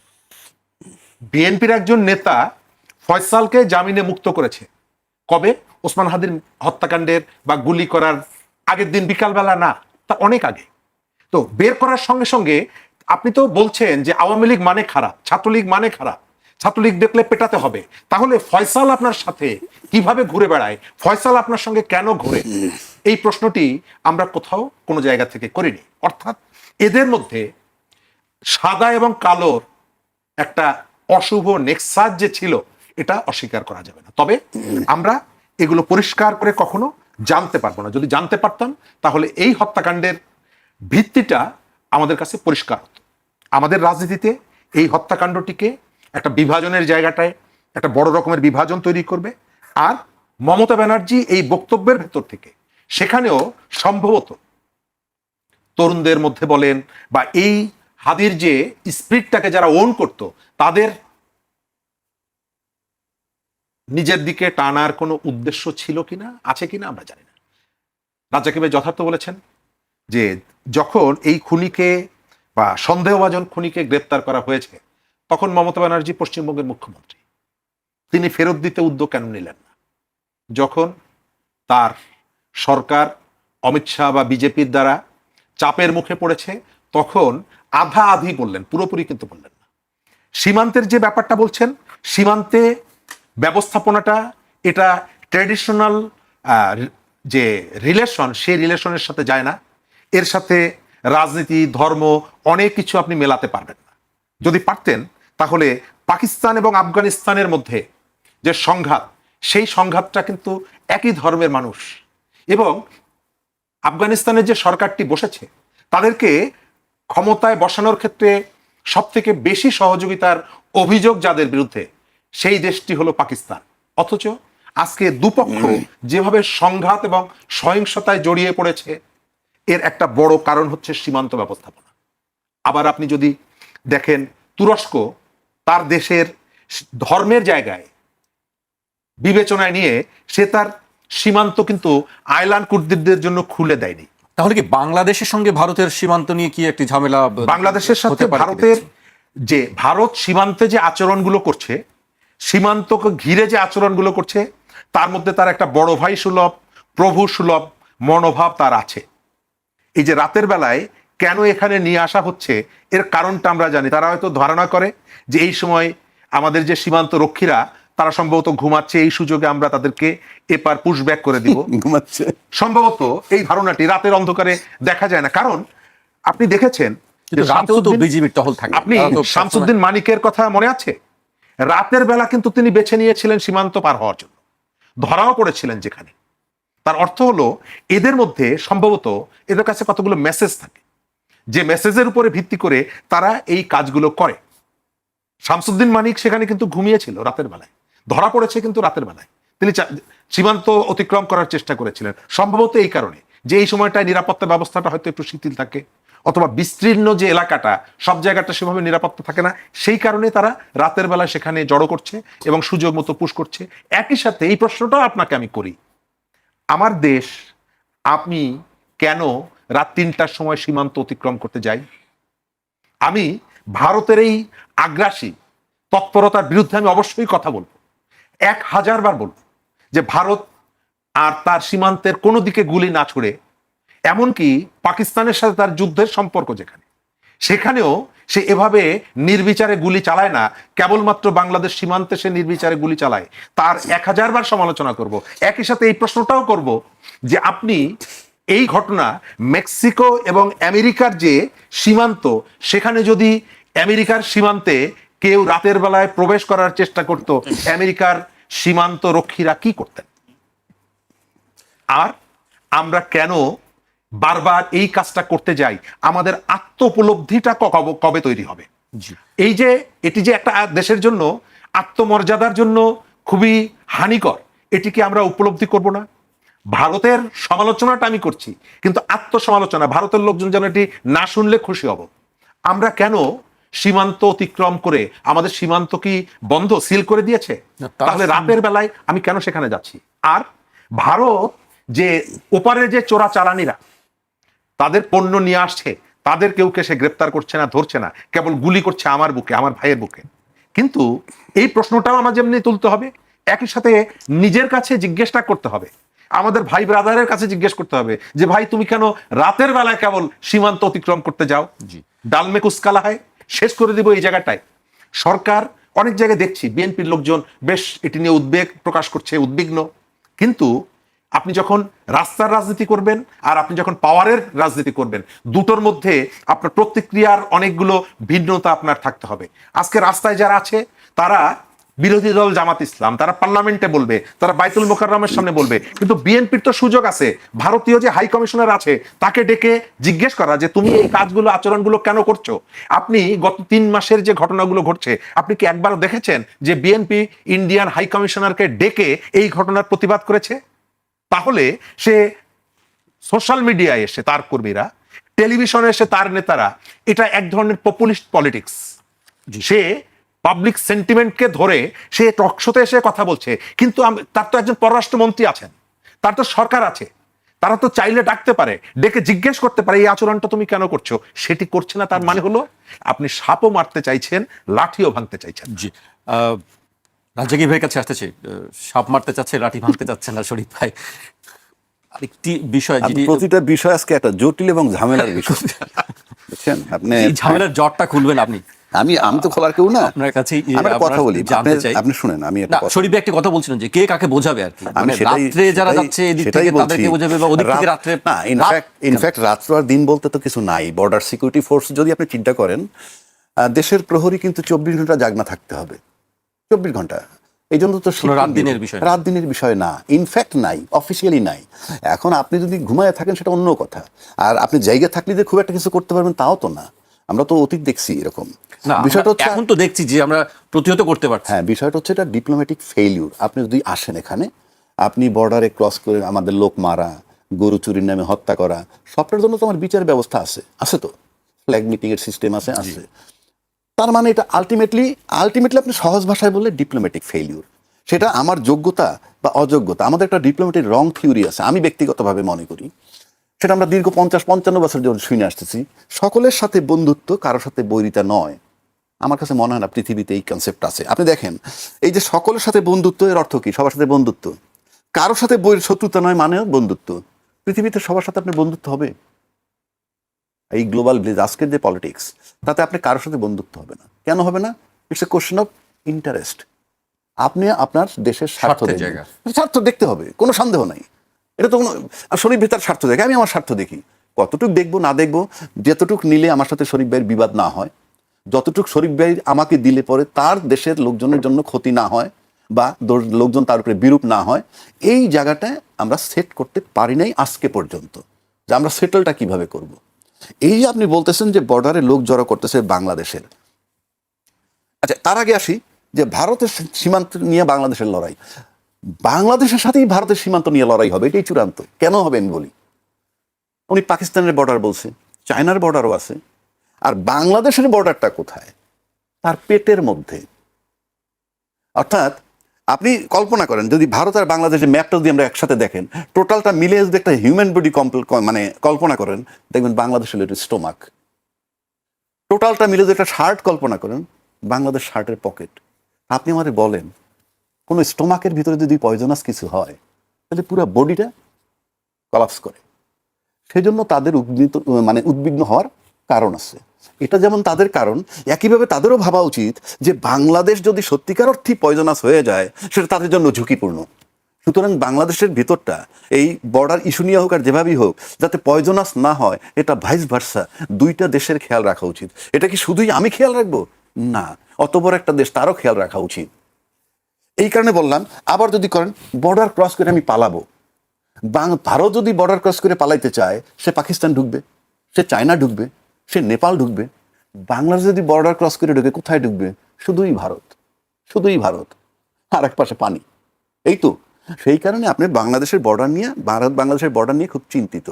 বিএনপির একজন নেতা ফয়সালকে জামিনে মুক্ত করেছে কবে? ওসমান হাদির হত্যাকাণ্ডের বা গুলি করার আগের দিন বিকালবেলা না, তা অনেক আগে। তো বের করার সঙ্গে সঙ্গে আপনি তো বলছেন যে আওয়ামী লীগ মানে খারাপ, ছাত্রলীগ মানে খারাপ, ছাত্রলীগ দেখলে পেটাতে হবে। তাহলে ফয়সাল আপনার সাথে কিভাবে ঘুরে বেড়ায়, ফয়সাল আপনার সঙ্গে কেন ঘুরে, এই প্রশ্নটি আমরা কোথাও কোনো জায়গা থেকে করিনি। অর্থাৎ এদের মধ্যে সাদা এবং কালোর একটা অশুভ নেক্সাস যে ছিল, এটা অস্বীকার করা যাবে না। তবে আমরা এগুলো পরিষ্কার করে কখনো জানতে পারবো না। যদি জানতে পারতাম তাহলে এই হত্যাকাণ্ডের ভিত্তিটা আমাদের কাছে পরিষ্কার হতো। আমাদের রাজনীতিতে এই হত্যাকাণ্ডটিকে একটা বিভাজনের জায়গাটায় একটা বড় রকমের বিভাজন তৈরি করবে। আর মমতা ব্যানার্জি এই বক্তব্যের ভেতর থেকে সেখানেও সম্ভবত তরুণদের মধ্যে বলেন বা এই হাদির যে স্পিরিটটাকে যারা ওন করত, তাদের নিজের দিকে টানার কোনো উদ্দেশ্য ছিল কিনা, আছে কিনা আমরা জানি না। রাজ্জাক ভাই যথার্থ বলেছেন যে যখন এই খুনিকে বা সন্দেহভাজন খুনিকে গ্রেপ্তার করা হয়েছে, তখন মমতা ব্যানার্জি পশ্চিমবঙ্গের মুখ্যমন্ত্রী, তিনি ফেরত দিতে উদ্যোগ কেন নিলেন না? যখন তার সরকার অমিত শাহ বা বিজেপির দ্বারা চাপের মুখে পড়েছে, তখন আধা আধি বললেন, পুরোপুরি কিন্তু বললেন না। সীমান্তের যে ব্যাপারটা বলছেন, সীমান্তে ব্যবস্থাপনাটা এটা ট্র্যাডিশনাল যে রিলেশন, সেই রিলেশনের সাথে যায় না। এর সাথে রাজনীতি, ধর্ম, অনেক কিছু আপনি মেলাতে পারবেন না। যদি পারতেন তাহলে পাকিস্তান এবং আফগানিস্তানের মধ্যে যে সংঘাত, সেই সংঘাতটা কিন্তু একই ধর্মের মানুষ, এবং আফগানিস্তানের যে সরকারটি বসেছে, তাদেরকে ক্ষমতায় বসানোর ক্ষেত্রে সব থেকে বেশি সহযোগিতার অভিযোগ যাদের বিরুদ্ধে, সেই দেশটি হলো পাকিস্তান। অথচ আজকে দুপক্ষ যেভাবে সংঘাত এবং সহিংসতায় জড়িয়ে পড়েছে, এর একটা বড় কারণ হচ্ছে সীমান্ত ব্যবস্থাপনা। আবার আপনি যদি দেখেন তুরস্ক, তার দেশের ধর্মের জায়গায় বিবেচনায় নিয়ে সে তার সীমান্ত কিন্তু আয়লান কুর্দিদের জন্য খুলে দেয়নি। তাহলে কি বাংলাদেশের সঙ্গে ভারতের সীমান্ত নিয়ে কি একটি ঝামেলা বাংলাদেশের সাথে হতে পারে কি ভারতের দেখছেন? যে ভারত সীমান্তে যে আচরণগুলো করছে, সীমান্তকে ঘিরে যে আচরণগুলো করছে, তার মধ্যে তার একটা বড় ভাই সুলভ, প্রভু সুলভ মনোভাব তার আছে। এই যে রাতের বেলায় কেন এখানে নিয়ে আসা হচ্ছে, এর কারণটা আমরা জানি। তারা হয়তো ধারণা করে যে এই সময় আমাদের যে সীমান্ত রক্ষীরা, তারা সম্ভবত ঘুমাচ্ছে, এই সুযোগে আমরা তাদেরকে এপার পুশব্যাক করে দিব। ঘুমাচ্ছে। সম্ভবত এই ধারণাটি রাতের অন্ধকারে দেখা যায় না। কারণ আপনি দেখেছেন যে কিন্তু রাতেও তো বিজিবির টহল থাকে। আপনি তারা তো শামসুদ্দিন মানিকের কথা মনে আছে? রাতের বেলা কিন্তু তিনি বেছে নিয়েছিলেন সীমান্ত পার হওয়ার জন্য, ধরাও পড়েছিলেন যেখানে। তার অর্থ হলো এদের মধ্যে সম্ভবত এদের কাছে কতগুলো মেসেজ থাকে, যে মেসেজের উপরে ভিত্তি করে তারা এই কাজগুলো করে। শামসুদ্দিন মানিক সেখানে কিন্তু ঘুমিয়েছিল রাতের বেলায়, ধরা পড়েছে কিন্তু রাতের বেলায়। তিনি সীমান্ত অতিক্রম করার চেষ্টা করেছিলেন, সম্ভবত এই কারণে যে এই সময়টায় নিরাপত্তা ব্যবস্থাটা হয়তো একটু শিথিল থাকে, অথবা বিস্তীর্ণ যে এলাকাটা, সব জায়গাটা সেভাবে নিরাপত্তা থাকে না, সেই কারণে তারা রাতের বেলায় সেখানে জড়ো করছে এবং সুযোগ মতো পুশ করছে। একই সাথে এই প্রশ্নটাও আপনাকে আমি করি, আমার দেশ, আপনি কেন রাত 3টার সময় সীমান্ত অতিক্রম করতে যাই? আমি ভারতের এই আগ্রাসী তৎপরতার বিরুদ্ধে আমি অবশ্যই কথা বলবো, 1000 বার বলবো যে ভারত আর তার সীমান্তের কোনো দিকে গুলি না ছুড়ে, এমনকি পাকিস্তানের সাথে তার যুদ্ধের সম্পর্ক যেখানে, সেখানেও সে এভাবে নির্বিচারে গুলি চালায় না, কেবলমাত্র বাংলাদেশ সীমান্তে সে নির্বিচারে গুলি চালায়। তার 1000 বার সমালোচনা করব। একই সাথে এই প্রশ্নটাও করব যে আপনি এই ঘটনা মেক্সিকো এবং আমেরিকার যে সীমান্ত, সেখানে যদি আমেরিকার সীমান্তে কেউ রাতের বেলায় প্রবেশ করার চেষ্টা করত, আমেরিকার সীমান্ত রক্ষীরা কি করতেন? আর আমরা কেন বারবার এই কাজটা করতে যাই? আমাদের আত্ম উপলব্ধিটা কবে তৈরি হবে? এই যে এটি যে একটা দেশের জন্য আত্মমর্যাদার জন্য খুবই হানিকর, এটিকে আমরা উপলব্ধি করব না? ভারতের সমালোচনাটা আমি করছি, কিন্তু আত্মসমালোচনা ভারতের লোকজন যেন এটি না শুনলে খুশি হব। আমরা কেন সীমান্ত অতিক্রম করে, আমাদের সীমান্ত কি বন্ধ, সিল করে দিয়েছে? তাহলে রাতের বেলায় আমি কেন সেখানে যাচ্ছি? আর ভারত যে ওপারের যে চোরাচালানিরা তাদের পণ্য নিয়ে আসছে, তাদের কেউকে সে গ্রেপ্তার করছে না, ধরছে না, কেবল গুলি করছে আমার বুকে, আমার ভাইয়ের বুকে। কিন্তু এই প্রশ্নটাও আমার যেমনি তুলতে হবে, একই সাথে নিজের কাছে জিজ্ঞেসটা করতে হবে, আমাদের ভাই ব্রাদারের কাছে জিজ্ঞেস করতে হবে যে ভাই তুমি কেন রাতের বেলায় কেবল সীমান্ত অতিক্রম করতে যাও? ডালমে কুস্কালা হয়, শেষ করে দিব এই জায়গাটায়। সরকার অনেক জায়গায় দেখছি বিএনপির লোকজন বেশ এটি নিয়ে উদ্বেগ প্রকাশ করছে, উদ্বিগ্ন। কিন্তু আপনি যখন রাস্তার রাজনীতি করবেন আর আপনি যখন পাওয়ারের রাজনীতি করবেন, দুটোর মধ্যে আপনার প্রতিক্রিয়ার অনেকগুলো ভিন্নতা আপনার থাকতে হবে। আজকে রাস্তায় যারা আছে তারা বিরোধী দল জামাত ইসলাম, তারা পার্লামেন্টে বলবে, তারা বাইতুল মোকাররমের সামনে বলবে, কিন্তু বিএনপির তো সুযোগ আছে, ভারতীয় যে হাই কমিশনার আছে তাকে ডেকে জিজ্ঞেস করা যে তুমি এই কাজগুলো, আচরণগুলো কেন করছো? আপনি গত 3 মাসের যে ঘটনাগুলো ঘটছে, আপনি কি একবারও দেখেছেন যে বিএনপি ইন্ডিয়ান হাই কমিশনারকে ডেকে এই ঘটনার প্রতিবাদ করেছে? তাহলে সে সোশ্যাল মিডিয়ায় এসে তার কর্মীরা, টেলিভিশনে এসে তার নেতারা, এটা এক ধরনের পপুলিস্ট পলিটিক্স। সে পাবলিক সেন্টিমেন্টকে ধরে সে টকশোতে এসে কথা বলছে, কিন্তু তার তো একজন পররাষ্ট্রমন্ত্রী আছেন, তার তো সরকার আছে, তারা তো চাইলে ডাকতে পারে, ডেকে জিজ্ঞেস করতে পারে এই আচরণটা তুমি কেন করছো। সেটি করছে না, তার মানে হলো আপনি সাপও মারতে চাইছেন, লাঠিও ভাঙতে চাইছেন। জি, রাজাকি ভাইয়ের কাছে আসতেছি। সাপ মারতে চাচ্ছে, লাঠি ভাঙতে চাচ্ছে না শরীফ ভাই। আরেকটি বিষয়, প্রতিটা বিষয় আজকে একটা জটিল এবং ঝামেলার বিষয়, বুঝছেন? আপনি ঝামেলার জটটা খুলবেন আপনি। আমি তো খোলার কেউ না, আপনার কাছেই আমি একটা কথা বলি, আপনি শুনেন। আমি শরীফ ভাই একটা কথা বলছিলেন যে কে কাকে বোঝাবে আর কি, আমি রাত্রে যারা যাচ্ছে এদিক থেকে তাদেরকে বোঝাবে বা ওদিক থেকে রাত্রে না। ইনফ্যাক্ট রাত্র আর দিন বলতে তো কিছু নাই। বর্ডার সিকিউরিটি ফোর্স যদি আপনি চিন্তা করেন, দেশের প্রহরী কিন্তু 24 ঘন্টা জাগনা থাকতে হবে, 24 ঘন্টা। এই জন্য তো রাত দিনের বিষয় না, ইনফ্যাক্ট নাই, অফিসিয়ালি নাই। এখন আপনি যদি ঘুমায় থাকেন সেটা অন্য কথা, আর আপনি জায়গা থাকলে যে খুব একটা কিছু করতে পারবেন তাও তো না। আমরা তো অতীত দেখছি এরকম। বিষয়টা হচ্ছে এখন তো দেখছি যে আমরা প্রতিহত করতে পারছি। হ্যাঁ, বিষয়টা হচ্ছে এটা ডিপ্লোম্যাটিক ফেইলিউর। আপনি যদি আসেন এখানে, আপনি বর্ডারে ক্রস করে আমাদের লোক মারা, গরু চুরির নামে হত্যা করা, সবটার জন্য তো আমার বিচার ব্যবস্থা আছে তো, ফ্ল্যাগ মিটিং এর সিস্টেম আছে। তার মানে এটা আলটিমেটলি আপনি সহজ ভাষায় বললে ডিপ্লোম্যাটিক ফেইলিউর। সেটা আমার যোগ্যতা বা অযোগ্যতা, আমাদের একটা ডিপ্লোম্যাটিক রং থিওরি আছে, আমি ব্যক্তিগতভাবে মনে করি। সেটা আমরা দীর্ঘ 50-55 বছর ধরে শুনে আসতেছি। সকলের সাথে বন্ধুত্ব, কারোর সাথে বৈরিতা নয়। আমার কাছে মনে হয় না পৃথিবীতে এই কনসেপ্ট আছে। আপনি দেখেন, এই যে সকলের সাথে বন্ধুত্ব, এর অর্থ কি? সবার সাথে বন্ধুত্ব। কারোর সাথে শত্রুতা নয় মানেও বন্ধুত্ব। পৃথিবীতে সবার সাথে আপনার বন্ধুত্ব হবে? এই গ্লোবাল ভিলেজ, আজকের যে পলিটিক্স, তাতে আপনি কারোর সাথে বন্ধুত্ব হবে না। কেন হবে না? It's a question of interest. আপনি আপনার দেশের স্বার্থ দেখতে হবে, কোনো সন্দেহ নাই। এটা তো কোনো শরীফ ভাই তার স্বার্থ দেখে, আমি আমার স্বার্থ দেখি। কতটুক দেখবো না দেখবো, যতটুক নিলে আমার সাথে শরীফ ভাইয়ের বিবাদ না হয়, যতটুক শরীফ ভাই আমাকে দিলে পরে তার দেশের লোকজনের জন্য ক্ষতি না হয় বা লোকজন তার উপরে বিরূপ না হয়, এই জায়গাটায় আমরা সেট করতে পারি নাই আজকে পর্যন্ত, যে আমরা সেটেলটা কিভাবে করব। এই যে আপনি বলতেছেন যে বর্ডারে লোক জড়ো করতেছে বাংলাদেশের, আচ্ছা তার আগে আসি যে ভারতের সীমান্ত নিয়ে বাংলাদেশের লড়াই, বাংলাদেশের সাথেই ভারতের সীমান্ত নিয়ে লড়াই হবে, এটাই চূড়ান্ত। কেন হবে আমি বলি। উনি পাকিস্তানের বর্ডার বলছে, চায়নার বর্ডারও আছে, আর বাংলাদেশের বর্ডারটা কোথায়? তার পেটের মধ্যে। অর্থাৎ আপনি কল্পনা করেন, যদি ভারত আর বাংলাদেশের ম্যাপটা যদি আমরা একসাথে দেখেন, টোটালটা মিলে যদি একটা হিউম্যান বডি মানে কল্পনা করেন, দেখবেন বাংলাদেশের এটা স্টোমাক। টোটালটা মিলে যদি একটা শার্ট কল্পনা করেন, বাংলাদেশ শার্টের পকেট। আপনি আমাদের বলেন, কোনো স্টোমাকের ভিতরে যদি পয়জনাস কিছু হয়, তাহলে পুরো বডিটা কলাপস করে। সেই জন্য তাদের উদ্বিগ্ন হওয়ার কারণ আছে। এটা যেমন তাদের কারণ, একইভাবে তাদেরও ভাবা উচিত যে বাংলাদেশ যদি সত্যিকার অর্থে পয়জনাস হয়ে যায় সেটা তাদের জন্য ঝুঁকিপূর্ণ। সুতরাং বাংলাদেশের ভিতরটা এই বর্ডার ইস্যু নিয়ে হোক আর যেভাবেই হোক, যাতে পয়জনাস না হয়, এটা ভাইস ভার্সা দুইটা দেশের খেয়াল রাখা উচিত। এটা কি শুধুই আমি খেয়াল রাখবো? না, অত বড় একটা দেশ, তারও খেয়াল রাখা উচিত। এই কারণে বললাম, আবার যদি করেন বর্ডার ক্রস করে আমি পালাবো, ভারত যদি বর্ডার ক্রস করে পালাইতে চায়, সে পাকিস্তান ঢুকবে, সে চায়না ঢুকবে, সে নেপাল ঢুকবে। বাংলাদেশ যদি বর্ডার ক্রস করে ঢুকে, কোথায় ঢুকবে? শুধুই ভারত, শুধুই ভারত, আর এক পাশে পানি। এই তো সেই কারণে আপনি বাংলাদেশের বর্ডার নিয়ে, ভারত বাংলাদেশের বর্ডার নিয়ে খুব চিন্তিত।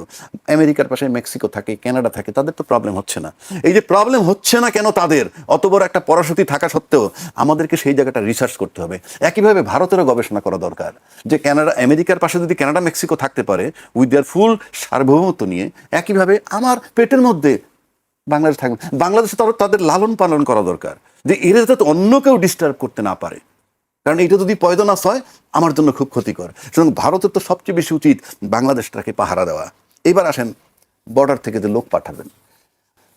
আমেরিকার পাশে মেক্সিকো থাকে, কানাডা থাকে, তাদের তো প্রবলেম হচ্ছে না। এই যে প্রবলেম হচ্ছে না কেন তাদের, অত বড় একটা পরাশক্তি থাকা সত্ত্বেও আমাদেরকে সেই জায়গাটা রিসার্চ করতে হবে। একইভাবে ভারতেরও গবেষণা করা দরকার যে কানাডা, আমেরিকার পাশে যদি কানাডা মেক্সিকো থাকতে পারে উইথ দেয়ার ফুল সার্বভৌমত্ব নিয়ে, একইভাবে আমার পেটের মধ্যে বাংলাদেশ থাকবে। বাংলাদেশে তাদের লালন পালন করা দরকার, যে এরা যাতে অন্য কেউ ডিস্টার্ব করতে না পারে, কারণ এটা যদি পয়জনাস হয় আমার জন্য খুব ক্ষতিকর। সুতরাং ভারতের তো সবচেয়ে বেশি উচিত বাংলাদেশটাকে পাহারা দেওয়া। এবার আসেন বর্ডার থেকে যে লোক পাঠাবেন,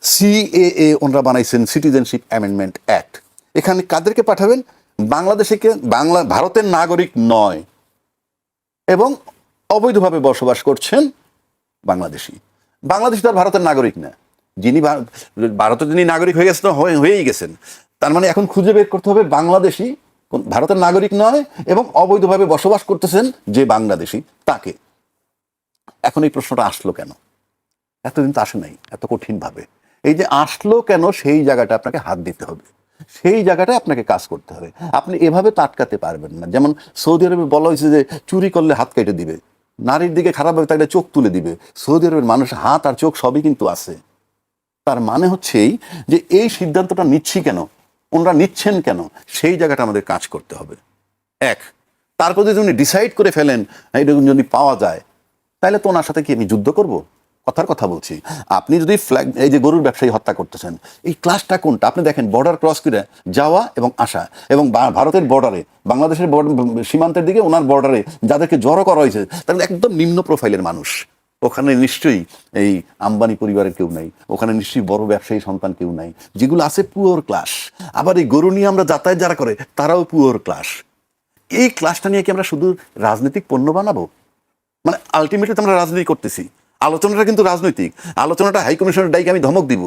সিএএ ওনারা বানাইছেন, সিটিজেনশিপ অ্যামেন্ডমেন্ট অ্যাক্ট। এখানে কাদেরকে পাঠাবেন? বাংলাদেশকে, ভারতের নাগরিক নয় এবং অবৈধভাবে বসবাস করছেন বাংলাদেশি। বাংলাদেশি তো আর ভারতের নাগরিক না। যিনি ভারতের যিনি নাগরিক হয়ে গেছেন, হয়েই গেছেন, তার মানে এখন খুঁজে বের করতে হবে বাংলাদেশি ভারতের নাগরিক নয় এবং অবৈধভাবে বসবাস করতেছেন যে বাংলাদেশি, তাকে। এখন এই প্রশ্নটা আসলো কেন? এতদিন তো আসে নাই এত কঠিনভাবে। এই যে আসলো কেন, সেই জায়গাটা আপনাকে হাত দিতে হবে, সেই জায়গাটায় আপনাকে কাজ করতে হবে। আপনি এভাবে তো আটকাতে পারবেন না। যেমন সৌদি আরবে বলা হয়েছে যে চুরি করলে হাত কেটে দিবে, নারীর দিকে খারাপভাবে তাহলে চোখ তুলে দিবে। সৌদি আরবের মানুষের হাত আর চোখ সবই কিন্তু আছে। তার মানে হচ্ছে এই যে এই সিদ্ধান্তটা নিচ্ছি কেন, ওনারা নিচ্ছেন কেন, সেই জায়গাটা আমাদের কাজ করতে হবে। এক, তারপর যদি উনি ডিসাইড করে ফেলেন এইরকম যদি পাওয়া যায়, তাহলে তো ওনার সাথে কি আমি যুদ্ধ করব? কথার কথা বলছি। আপনি যদি ফ্ল্যাগ, এই যে গরুর ব্যবসায়ী হত্যা করতেছেন, এই ক্লাসটা কোনটা? আপনি দেখেন বর্ডার ক্রস করে যাওয়া এবং আসা, এবং ভারতের বর্ডারে, বাংলাদেশের সীমান্তের দিকে ওনার বর্ডারে যাদেরকে জড়ো করা হয়েছে তারা একদম নিম্ন প্রোফাইলের মানুষ। ওখানে নিশ্চয়ই এই আম্বানি পরিবারের কেউ নাই, ওখানে নিশ্চয়ই বড় ব্যবসায়ী সন্তান কেউ নাই, যেগুলো আছে পুওর ক্লাস। আবার এই গরু নিয়ে আমরা যাতায়াত যারা করে তারাও পুওর ক্লাস। এই ক্লাসটা নিয়ে কি আমরা শুধু রাজনৈতিক পণ্য বানাবো? মানে আলটিমেটলি তো আমরা রাজনীতি করতেছি, আলোচনাটা কিন্তু রাজনৈতিক। আলোচনাটা হাইকমিশনের ডাইকে আমি ধমক দিব,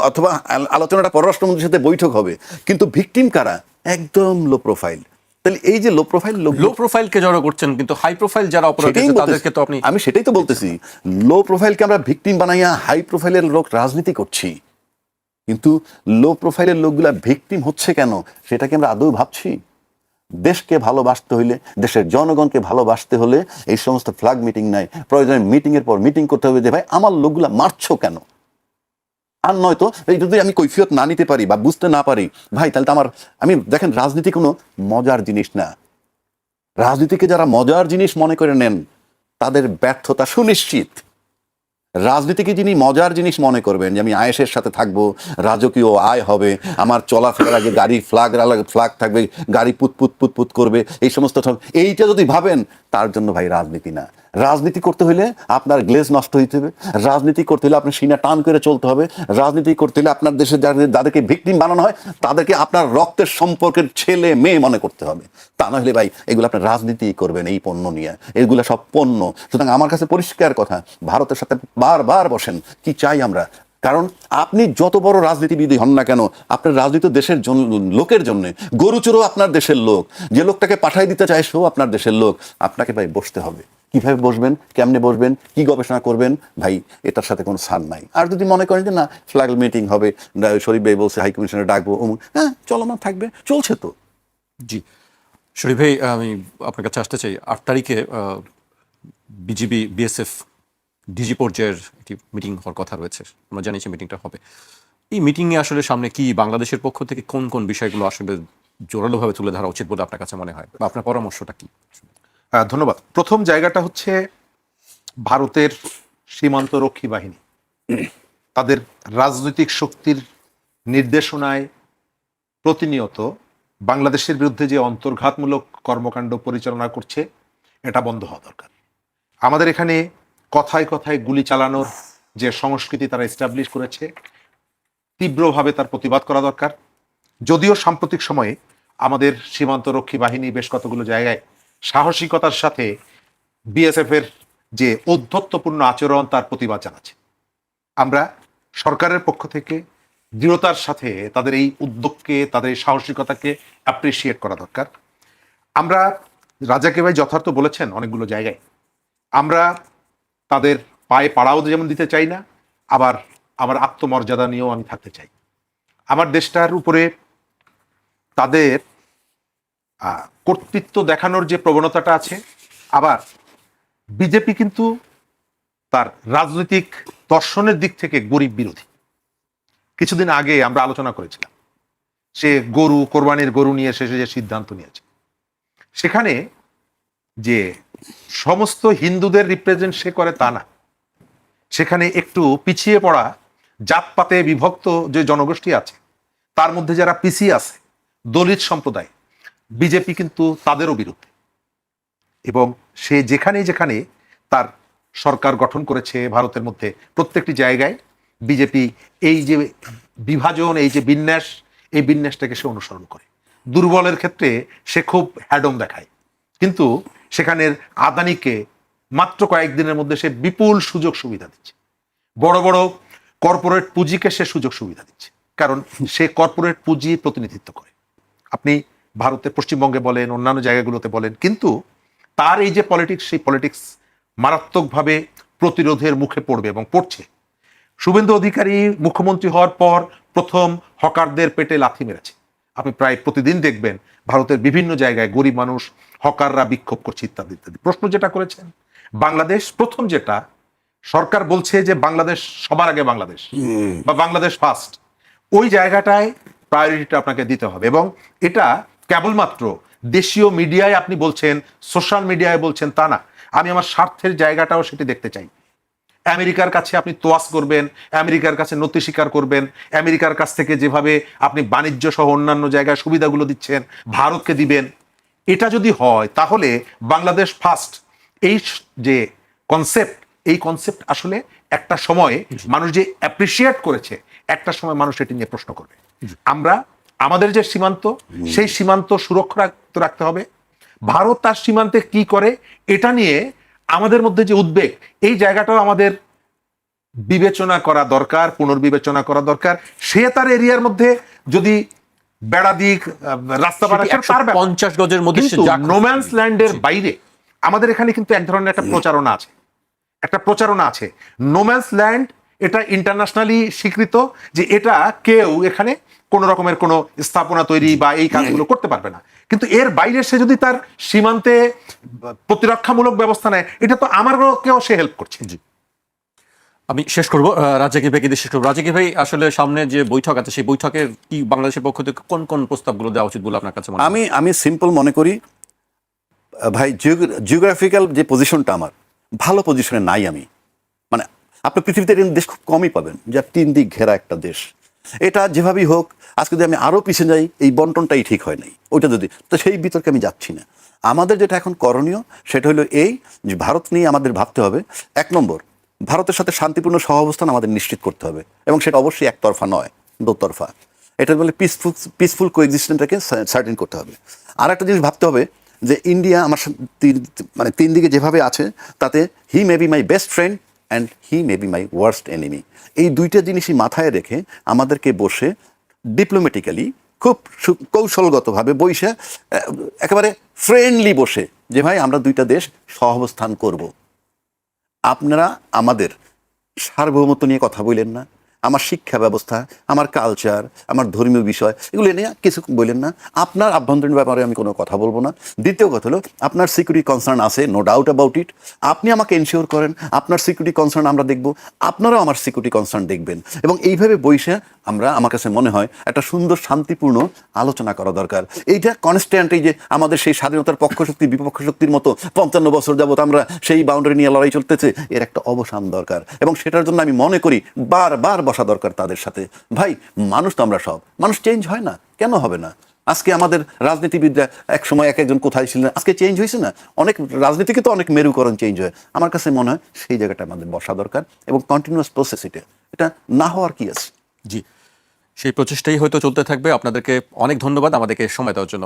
অথবা আলোচনাটা পররাষ্ট্রমন্ত্রীর সাথে বৈঠক হবে, কিন্তু ভিকটিম কারা? একদম লো প্রোফাইল। তাহলে এই যে লো প্রোফাইলকে জড়ো করছেন, কিন্তু হাই প্রোফাইল যারা অপরাধী তাদেরকে তো আপনি, আমি সেটাই তো বলতেছি, লো প্রোফাইলকে আমরা ভিকটিম বানাইয়া হাই প্রোফাইলের লোক রাজনীতি করছি। কিন্তু লো প্রোফাইলের লোকগুলা ভিকটিম হচ্ছে কেন, সেটাকে আমরা আদৌ ভাবছি? দেশকে ভালোবাসতে হইলে, দেশের জনগণকে ভালোবাসতে হলে এই সমস্ত ফ্ল্যাগ মিটিং নাই, প্রয়োজনে মিটিং এর পর মিটিং করতে হবে যে ভাই আমার লোকগুলা মারছো কেন। আর নয়তো এই যদি আমি কৈফিয়ত না নিতে পারি বা বুঝতে না পারি, ভাই তাহলে তো আমি দেখেন, রাজনীতি কোনো মজার জিনিস না। রাজনীতিকে যারা মজার জিনিস মনে করে নেন তাদের ব্যর্থতা সুনিশ্চিত। রাজনীতিকে যিনি মজার জিনিস মনে করবেন, যে আমি আয়েশের সাথে থাকবো, রাজকীয় আয় হবে, আমার চলাফেরার আগে গাড়ি ফ্ল্যাগ থাকবে, গাড়ি পুত করবে, এই সমস্ত, এইটা যদি ভাবেন, তার জন্য ভাই রাজনীতি না। রাজনীতি করতে হলে আপনার গ্লেজ নষ্ট হইতে হবে, রাজনীতি করতে হলে আপনার সিনা টান করে চলতে হবে, রাজনীতি করতে হলে আপনার দেশে যাদেরকে ভিকটিম বানানো হয় তাদেরকে আপনার রক্তের সম্পর্কের ছেলে মেয়ে মনে করতে হবে। তা না হলে ভাই এগুলো আপনার রাজনীতি করবেন এই পণ্য নিয়ে, এগুলো সব পণ্য। সুতরাং আমার কাছে পরিষ্কার কথা, ভারতের সাথে বারবার বসেন, কি চাই আমরা। কারণ আপনি যত বড় রাজনীতিবিদই হন না কেন, আপনার রাজনীতি দেশের লোকের জন্য। গরুচোরও আপনার দেশের লোক, যে লোকটাকে পাঠাই দিতে চায় সেও আপনার দেশের লোক। আপনাকে ভাই বসতে হবে। কিভাবে বসবেন, কেমনে বসবেন, কি গবেষণা করবেন, ভাই এটার সাথে কোনো সার নাই। আর যদি মনে করেন যে না ফ্ল্যাগ মিটিং হবে, শরীফ ভাই বলছে হাইকমিশনে ডাকবো, হ্যাঁ চলমান থাকবে, চলছে তো। জি শরীফ ভাই, আমি আপনার কাছে আসতে চাই। 8 তারিখে বিজিবি বিএসএফ ডিজি পর্যায়ের একটি মিটিং হওয়ার কথা রয়েছে, আমরা জানি যে মিটিংটা হবে। এই মিটিংয়ে আসলে সামনে কি বাংলাদেশের পক্ষ থেকে কোন কোন বিষয়গুলো আসলে জোরালোভাবে তুলে ধরা উচিত বলে আপনার কাছে মনে হয়, বা আপনার পরামর্শটা কি? ধন্যবাদ। প্রথম জায়গাটা হচ্ছে ভারতের সীমান্তরক্ষী বাহিনী, তাদের রাজনৈতিক শক্তির নির্দেশনায় প্রতিনিয়ত বাংলাদেশের বিরুদ্ধে যে অন্তর্ঘাতমূলক কর্মকাণ্ড পরিচালনা করছে, এটা বন্ধ হওয়া দরকার। আমাদের এখানে কথায় কথায় গুলি চালানোর যে সংস্কৃতি তারা এস্টাবলিশ করেছে, তীব্রভাবে তার প্রতিবাদ করা দরকার। যদিও সাম্প্রতিক সময়ে আমাদের সীমান্তরক্ষী বাহিনী বেশ কতগুলো জায়গায় সাহসিকতার সাথে বিএসএফ এর যে ঔদ্ধত্যপূর্ণ আচরণ তার প্রতিবাদ জানাচ্ছে। আমরা সরকারের পক্ষ থেকে দৃঢ়তার সাথে তাদের এই উদ্যোগকে, তাদের এই সাহসিকতাকে অ্যাপ্রিসিয়েট করা দরকার। আমরা, রাজাকে ভাই যথার্থ বলেছেন অনেকগুলো জায়গায়, আমরা তাদের পায়ে পাড়াও যেমন দিতে চাই না, আবার আমার আত্মমর্যাদা নিয়েও আমি থাকতে চাই। আমার দেশটার উপরে তাদের কর্তৃত্ব দেখানোর যে প্রবণতাটা আছে, আবার বিজেপি কিন্তু তার রাজনৈতিক দর্শনের দিক থেকে গরিব বিরোধী। কিছুদিন আগে আমরা আলোচনা করেছিলাম, সে কোরবানির গরু নিয়ে শেষে যে সিদ্ধান্ত নিয়েছে, সেখানে যে সমস্ত হিন্দুদের রিপ্রেজেন্ট সে করে তা না, সেখানে একটু পিছিয়ে পড়া জাতপাতে বিভক্ত যে জনগোষ্ঠী আছে তার মধ্যে যারা পিছিয়ে আছে, দলিত সম্প্রদায়, বিজেপি কিন্তু তাদেরও বিরুদ্ধে। এবং সে যেখানে যেখানে তার সরকার গঠন করেছে ভারতের মধ্যে, প্রত্যেকটি জায়গায় বিজেপি এই যে বিভাজন, এই যে বিন্যাস, এই বিন্যাসটাকে সে অনুসরণ করে। দুর্বলের ক্ষেত্রে সে খুব হ্যাডম দেখায়, কিন্তু সেখানের আদানিকে মাত্র কয়েকদিনের মধ্যে সে বিপুল সুযোগ সুবিধা দিচ্ছে। বড় বড় কর্পোরেট পুঁজিকে সে সুযোগ সুবিধা দিচ্ছে, কারণ সে কর্পোরেট পুঁজি প্রতিনিধিত্ব করে। আপনি ভারতের পশ্চিমবঙ্গে বলেন, অন্যান্য জায়গাগুলোতে বলেন, কিন্তু তার এই যে পলিটিক্স, সেই পলিটিক্স মারাত্মকভাবে প্রতিরোধের মুখে পড়বে এবং পড়ছে। শুভেন্দু অধিকারী মুখ্যমন্ত্রী হওয়ার পর প্রথম হকারদের পেটে লাথি মেরেছে। আপনি প্রায় প্রতিদিন দেখবেন ভারতের বিভিন্ন জায়গায় গরিব মানুষ, হকাররা বিক্ষোভ করছে ইত্যাদি ইত্যাদি। প্রশ্ন যেটা করেছেন, বাংলাদেশ প্রথম, যেটা সরকার বলছে যে বাংলাদেশ সবার আগে, বাংলাদেশ বা বাংলাদেশ ফার্স্ট, ওই জায়গাটায় প্রায়োরিটিটা আপনাকে দিতে হবে। এবং এটা কেবলমাত্র দেশীয় মিডিয়ায় আপনি বলছেন, সোশ্যাল মিডিয়ায় বলছেন তা না, আমি আমার স্বার্থের জায়গাটাও সেটি দেখতে চাই। আমেরিকার কাছে আপনি তোয়াজ করবেন, আমেরিকার কাছে নতি স্বীকার করবেন, আমেরিকার কাছ থেকে যেভাবে আপনি বাণিজ্য সহ অন্যান্য জায়গায় সুবিধাগুলো দিচ্ছেন ভারতকে দিবেন। এটা যদি হয় তাহলে বাংলাদেশ ফার্স্ট এই যে কনসেপ্ট, এই কনসেপ্ট আসলে একটা সময়ে মানুষ যে অ্যাপ্রিসিয়েট করেছে, একটা সময় মানুষ এটি নিয়ে প্রশ্ন করবে। আমরা আমাদের যে সীমান্ত, সেই সীমান্ত সুরক্ষা রাখতে হবে। ভারত তার সীমান্তে কি করে এটা নিয়ে আমাদের মধ্যে যে উদ্বেগ, এই জায়গাটাও আমাদের বিবেচনা করা দরকার, পুনর্বিবেচনা করা দরকার। সে তার এরিয়ার মধ্যে যদি বেড়া দিক, রাস্তা বাড়া, তার 50 গজের মধ্যে নোম্যান্স ল্যান্ডের বাইরে আমাদের এখানে কিন্তু এক ধরনের একটা প্রচারণা আছে। নোম্যান্স ল্যান্ড এটা ইন্টারন্যাশনালি স্বীকৃত, যে এটা কেউ এখানে কোন রকমের কোনো স্থাপনা তৈরি বা এই কাজগুলো করতে পারবে না। কিন্তু এর বাইরে সে যদি তার সীমান্তে প্রতিরক্ষামূলক ব্যবস্থা নেয়, এটা তো আমারকেও সে হেল্প করছে। জি, আমি শেষ করবো, রাজাকি ভাইকে দিয়ে শেষ করবো। রাজাকি ভাই, আসলে সামনে যে বৈঠক আছে, সেই বৈঠকে কি বাংলাদেশের পক্ষ থেকে কোন কোন প্রস্তাবগুলো দেওয়া উচিত বলে আপনার কাছে মনে হয়? আমি সিম্পল মনে করি ভাই, জিওগ্রাফিক্যাল যে পজিশনটা আমার ভালো পজিশনে নাই আমি। মানে আপনি পৃথিবীতে এরকম দেশ খুব কমই পাবেন যা 3 দিক ঘেরা একটা দেশ। এটা যেভাবেই হোক, আজকে যদি আমি আরও পিছিয়ে যাই, এই বন্টনটাই ঠিক হয় নাই। ওইটা যদি, তো সেই বিতর্কে আমি যাচ্ছি না। আমাদের যেটা এখন করণীয় সেটা হলো এই, যে ভারত নিয়ে আমাদের ভাবতে হবে। 1 নম্বর, ভারতের সাথে শান্তিপূর্ণ সহাবস্থান আমাদের নিশ্চিত করতে হবে, এবং সেটা অবশ্যই একতরফা নয়, দোতরফা। এটা বলে পিসফুল কোএক্সিস্টেন্সটাকে সার্টেন করতে হবে। আর একটা জিনিস ভাবতে হবে যে ইন্ডিয়া আমার মানে 3 দিকে যেভাবে আছে, তাতে he may be my best friend and he may be my worst enemy. এই 2টা জিনিসই মাথায় রেখে আমাদেরকে বসে ডিপ্লোম্যাটিক্যালি, খুব কৌশলগতভাবে বসে, একেবারে ফ্রেন্ডলি বসে, যে ভাই আমরা 2টা দেশ সহাবস্থান করব। আপনারা আমাদের সার্বভৌমত্ব নিয়ে কথা বললেন না, আমার শিক্ষা ব্যবস্থা, আমার কালচার, আমার ধর্মীয় বিষয়, এগুলো নিয়ে কিছু বললেন না। আপনার আভ্যন্তরীণ ব্যাপারে আমি কোনো কথা বলবো না। দ্বিতীয় কথা হলো, আপনার সিকিউরিটি কনসার্ন আছে, নো ডাউট অ্যাবাউট ইট। আপনি আমাকে এনশিওর করেন, আপনার সিকিউরিটি কনসার্ন আমরা দেখব, আপনারাও আমার সিকিউরিটি কনসার্ন দেখবেন। এবং এইভাবে বসে আমরা, আমার কাছে মনে হয়, একটা সুন্দর শান্তিপূর্ণ আলোচনা করা দরকার। এইটা কনস্ট্যান্ট, এই যে আমাদের সেই স্বাধীনতার পক্ষ শক্তি বিপক্ষ শক্তির মতো 55 বছর যাবত আমরা সেই বাউন্ডারি নিয়ে লড়াই চলতেছে, এর একটা অবসান দরকার। এবং সেটার জন্য আমি মনে করি বারবার বসা দরকার তাদের সাথে। ভাই, মানুষ তো আমরা সব, মানুষ চেঞ্জ হয় না, কেন হবে না? আজকে আমাদের রাজনীতিবিদরা এক সময় এক একজন কোথায় ছিলেন, আজকে চেঞ্জ হয়েছে না? অনেক রাজনীতিকে তো অনেক মেরুকরণ চেঞ্জ হয়। আমার কাছে মনে হয় সেই জায়গাটা আমাদের বসা দরকার, এবং কন্টিনিউয়াস প্রসেস এটা না হওয়ার কি আছে। জি, সেই প্রচেষ্টাই হয়তো চলতে থাকবে। আপনাদেরকে অনেক ধন্যবাদ আমাদেরকে সময় দেওয়ার জন্য।